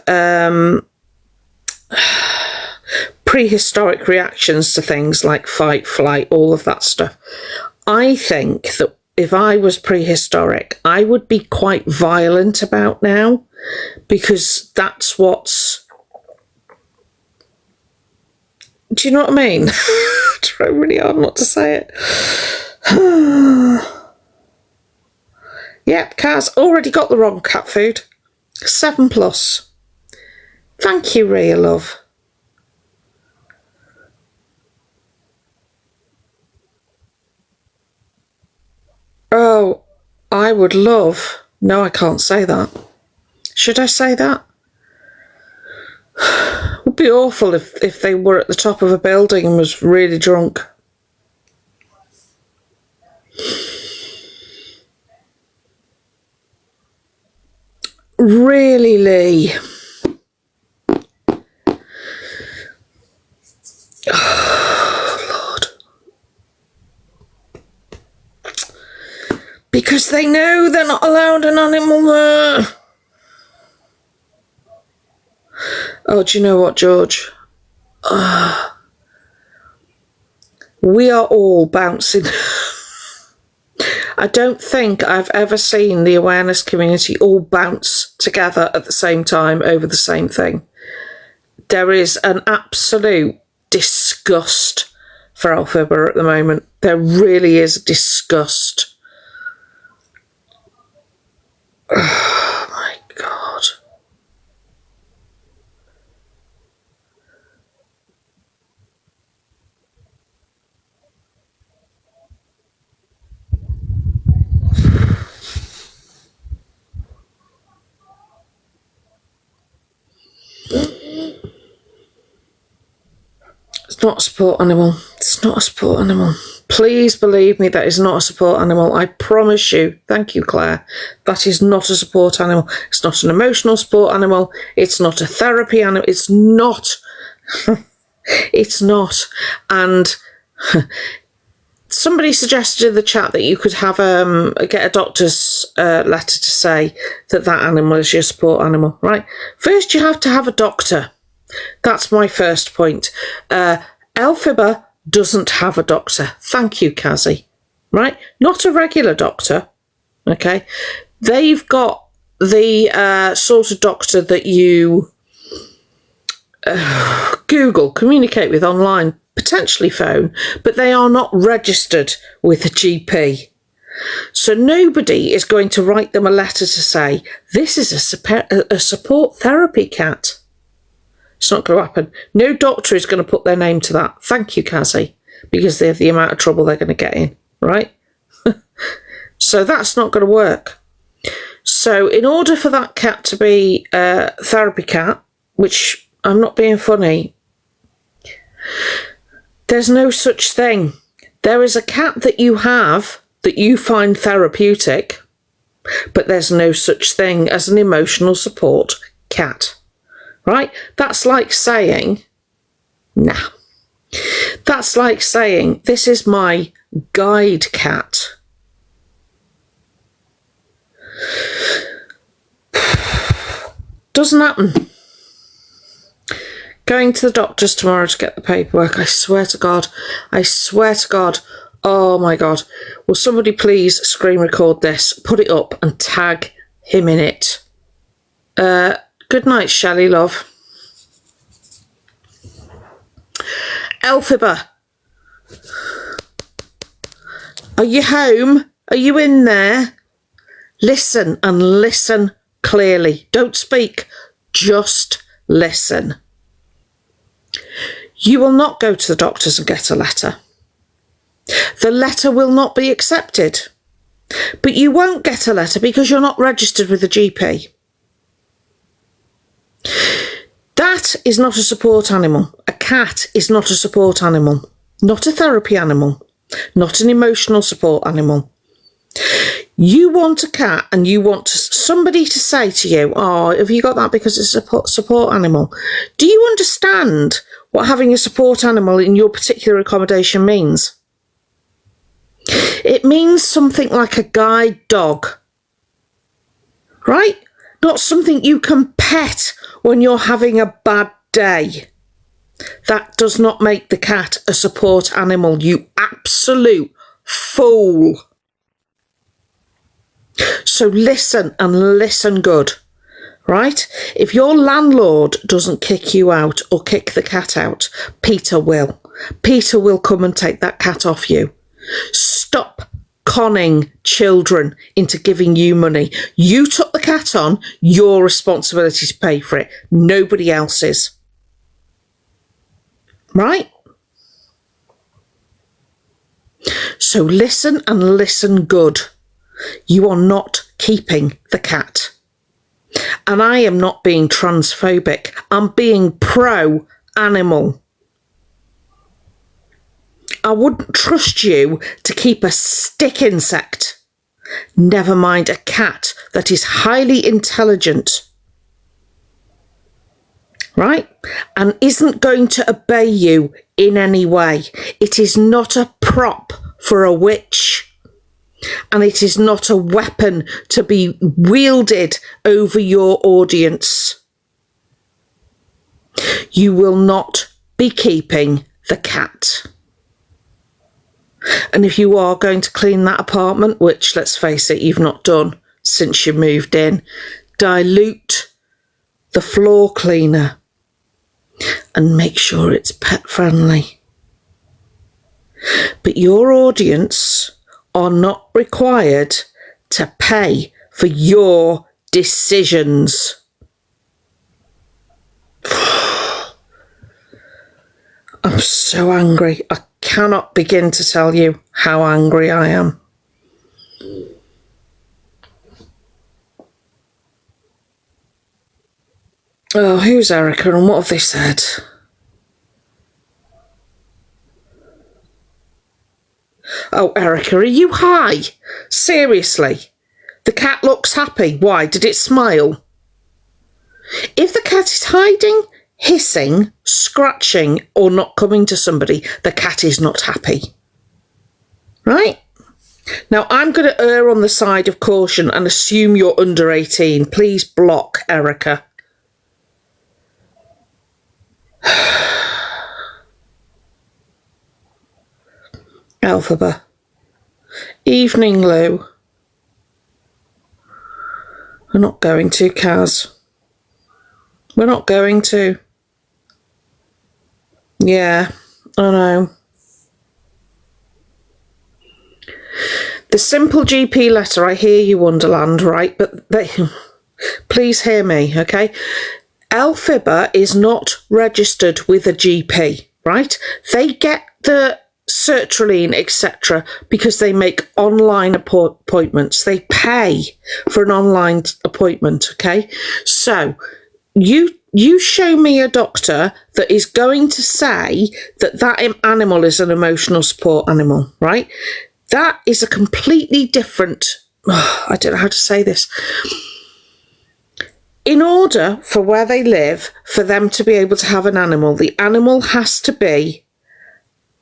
prehistoric reactions to things like fight, flight, all of that stuff. I think that if I was prehistoric, I would be quite violent about now, because that's what's Do you know what I mean? I try really hard not to say it. Yep, Kaz already got the wrong cat food. 7+. Thank you, Rhea, love. Oh, I would love... No, I can't say that. Should I say that? It would be awful if they were at the top of a building and was really drunk. Really, Lee? Oh, Lord. Because they know they're not allowed an animal there. Oh, do you know what, George? We are all bouncing. I don't think I've ever seen the awareness community all bounce together at the same time over the same thing. There is an absolute disgust for Elphaba at the moment. There really is disgust. Oh my God. It's not a support animal. It's not a support animal. Please believe me, that is not a support animal. I promise you. Thank you, Claire. That is not a support animal. It's not an emotional support animal. It's not a therapy animal. It's not. It's not. And somebody suggested in the chat that you could have get a doctor's letter to say that animal is your support animal, right? First, you have to have a doctor. That's my first point. Elphaba doesn't have a doctor. Thank you, Kazi. Right? Not a regular doctor. Okay? They've got the sort of doctor that you Google, communicate with online, potentially phone, but they are not registered with a GP. So nobody is going to write them a letter to say, this is a support therapy cat. It's not going to happen. No doctor is going to put their name to that. Thank you, Kazi, because they have the amount of trouble they're going to get in, right? So that's not going to work. So in order for that cat to be a therapy cat, which I'm not being funny, there's no such thing. There is a cat that you have that you find therapeutic, but there's no such thing as an emotional support cat. Right? That's like saying, nah. That's like saying, this is my guide cat. Doesn't happen. Going to the doctors tomorrow to get the paperwork. I swear to God. I swear to God. Oh my God. Will somebody please screen record this, put it up and tag him in it. Good night, Shelley, love. Elphaba, are you home? Are you in there? Listen and listen clearly. Don't speak, just listen. You will not go to the doctors and get a letter. The letter will not be accepted. But you won't get a letter because you're not registered with the GP. That is not a support animal. A cat is not a support animal. Not a therapy animal. Not an emotional support animal. You want a cat and you want somebody to say to you, oh, have you got that because it's a support animal? Do you understand what having a support animal in your particular accommodation means? It means something like a guide dog. Right? Not something you can pet when you're having a bad day. That does not make the cat a support animal, you absolute fool. So listen and listen good, right? If your landlord doesn't kick you out or kick the cat out, Peter will. Peter will come and take that cat off you. Stop conning children into giving you money. You took the cat on, your responsibility to pay for it, nobody else's. Right? So listen and listen good. You are not keeping the cat. And I am not being transphobic. I'm being pro-animal. I wouldn't trust you to keep a stick insect, never mind a cat that is highly intelligent, right? And isn't going to obey you in any way. It is not a prop for a witch. And it is not a weapon to be wielded over your audience. You will not be keeping the cat. And if you are going to clean that apartment, which, let's face it, you've not done since you moved in, dilute the floor cleaner and make sure it's pet friendly. But your audience are not required to pay for your decisions. I'm so angry. I cannot begin to tell you how angry I am. Oh, who's Erica and what have they said? Oh, Erica, are you high? Seriously? The cat looks happy. Why? Did it smile? If the cat is hiding, hissing, scratching, or not coming to somebody, the cat is not happy. Right? Now, I'm going to err on the side of caution and assume you're under 18. Please block Erica. Elphaba. Evening, Lou. We're not going to, Kaz. We're not going to. Yeah, I know. The simple GP letter, I hear you, Wonderland, right? But please hear me, okay? Elphaba is not registered with a GP, right? They get the sertraline, etc., because they make online appointments. They pay for an online appointment, okay? So you show me a doctor that is going to say that that animal is an emotional support animal, right? That is a completely different... I don't know how to say this. In order for where they live, for them to be able to have an animal, the animal has to be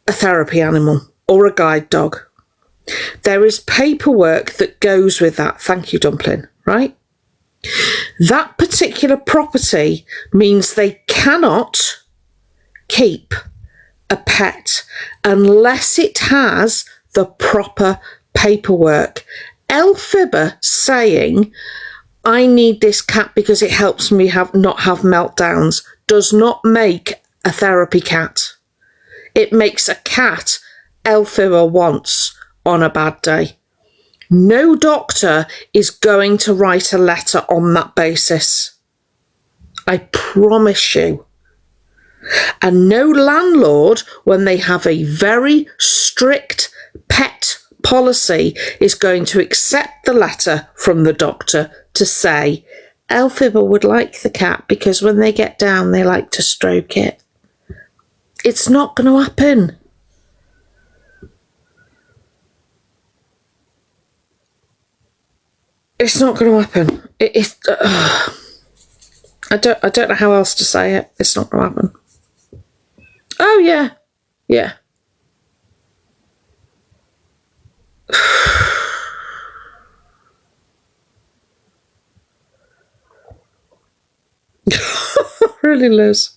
a therapy animal or a guide dog. There is paperwork that goes with that. Thank you, Dumpling, right? That particular property means they cannot keep a pet unless it has the proper paperwork. Elphaba saying, I need this cat because it helps me not have meltdowns, does not make a therapy cat. It makes a cat Elphaba wants on a bad day. No doctor is going to write a letter on that basis. I promise you. And no landlord, when they have a very strict pet policy, is going to accept the letter from the doctor to say, Elphaba would like the cat because when they get down, they like to stroke it. It's not going to happen. It's not going to happen. I don't know how else to say it. It's not going to happen. Oh yeah, yeah. Really, Liz.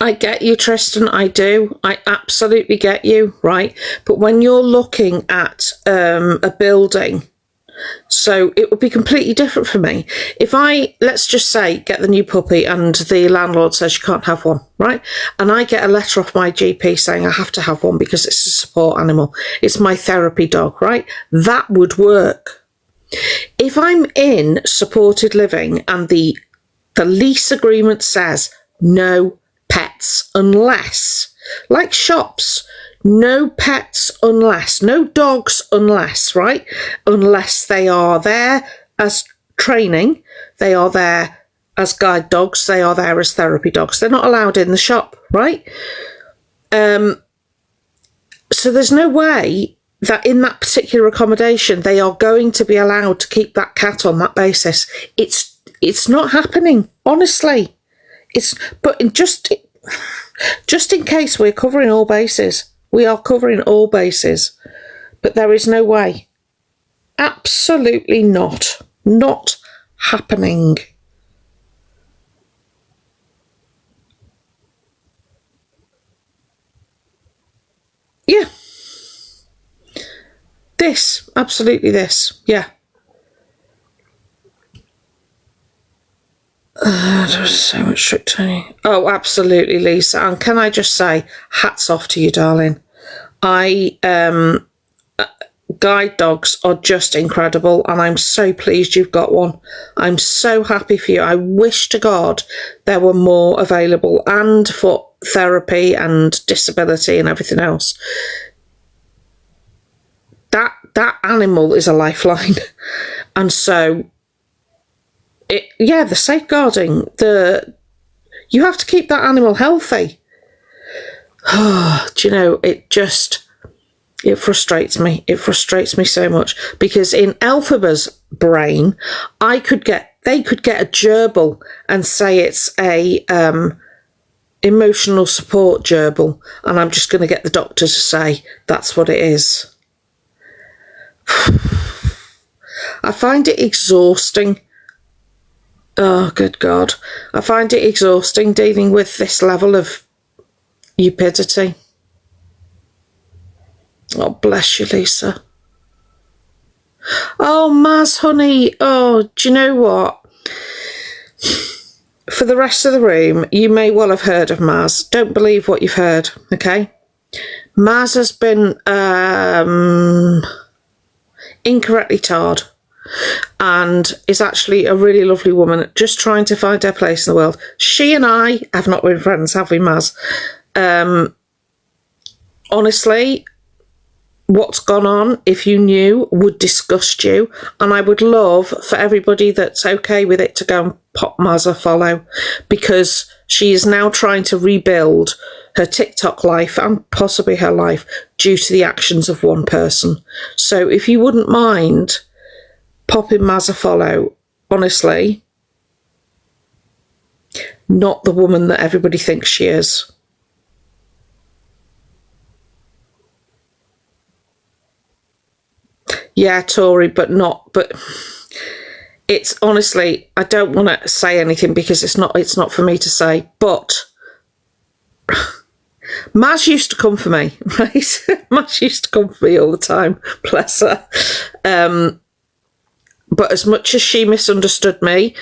I get you, Tristan. I do. I absolutely get you, right? But when you're looking at a building, so it would be completely different for me. If I, let's just say, get the new puppy and the landlord says you can't have one, right? And I get a letter off my GP saying I have to have one because it's a support animal. It's my therapy dog, right? That would work. If I'm in supported living and the lease agreement says no pets unless, like shops, no pets unless, no dogs unless, right? Unless they are there as training, they are there as guide dogs, they are there as therapy dogs. They're not allowed in the shop, right? So there's no way that in that particular accommodation they are going to be allowed to keep that cat on that basis. It's not happening, honestly. But just in case we're covering all bases. We are covering all bases. But there is no way. Absolutely not. Not happening. Yeah. This. Absolutely this. Yeah. There's so much trick-taking. Oh, absolutely, Lisa. And can I just say, hats off to you, darling. Guide dogs are just incredible, and I'm so pleased you've got one. I'm so happy for you. I wish to God there were more available, and for therapy and disability and everything else. That animal is a lifeline. And so the safeguarding, you have to keep that animal healthy. Do you know, it frustrates me. It frustrates me so much because in Elphaba's brain, they could get a gerbil and say it's a emotional support gerbil, and I'm just going to get the doctor to say that's what it is. I find it exhausting. Oh, good God. I find it exhausting dealing with this level of stupidity. Oh, bless you, Lisa. Oh, Maz, honey. Oh, do you know what? For the rest of the room, you may well have heard of Maz. Don't believe what you've heard, okay? Maz has been incorrectly tarred and is actually a really lovely woman just trying to find her place in the world. She and I have not been friends, have we, Maz? Honestly, what's gone on, if you knew, would disgust you, and I would love for everybody that's okay with it to go and pop Maz a follow, because she is now trying to rebuild her TikTok life and possibly her life due to the actions of one person. So if you wouldn't mind popping Maz a follow, honestly, not the woman that everybody thinks she is. Yeah, Tory, but it's honestly, I don't want to say anything because it's not for me to say, but Maz used to come for me, right? Maz used to come for me all the time, bless her. But as much as she misunderstood me,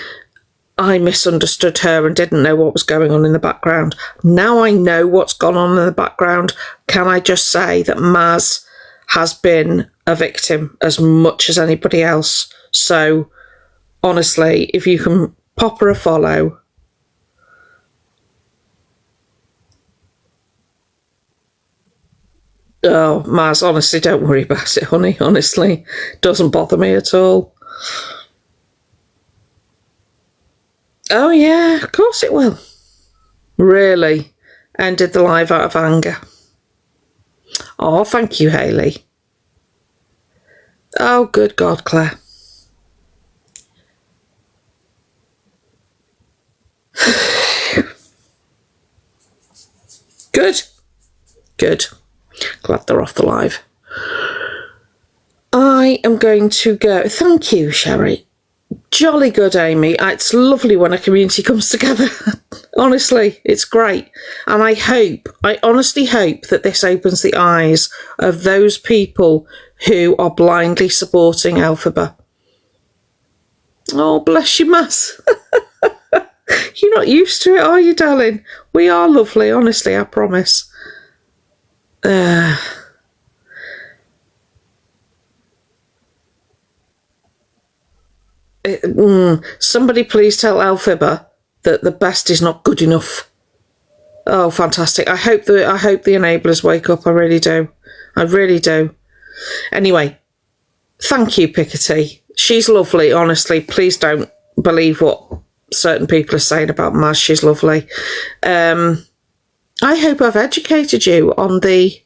I misunderstood her and didn't know what was going on in the background. Now I know what's gone on in the background. Can I just say that Maz has been a victim as much as anybody else? So, honestly, if you can pop her a follow. Oh, Maz, honestly, don't worry about it, honey. Honestly, doesn't bother me at all. Oh, yeah, of course it will. Really? Ended the live out of anger. Oh, thank you, Hayley. Oh, good God, Claire. Good. Good. Glad they're off the live. I am going to go. Thank you, Sherry. Jolly good, Amy. It's lovely when a community comes together. Honestly, it's great. And I honestly hope that this opens the eyes of those people who are blindly supporting Elphaba. Oh, bless you, Mass. You're not used to it, are you, darling? We are lovely, honestly, I promise. Somebody please tell Elphaba that the best is not good enough. Oh, fantastic. I hope the enablers wake up. I really do. I really do. Anyway, thank you, Pickety. She's lovely, honestly. Please don't believe what certain people are saying about Maz. She's lovely. I hope I've educated you on the...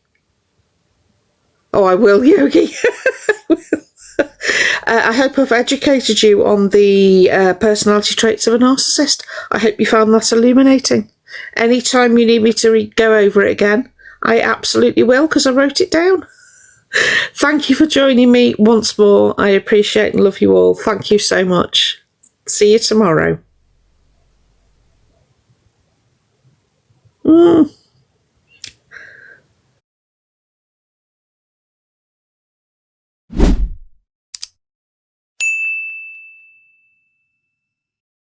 Oh, I will, Yogi. I hope I've educated you on the personality traits of a narcissist. I hope you found that illuminating. Anytime you need me to go over it again, I absolutely will, because I wrote it down. Thank you for joining me once more. I appreciate and love you all. Thank you so much. See you tomorrow.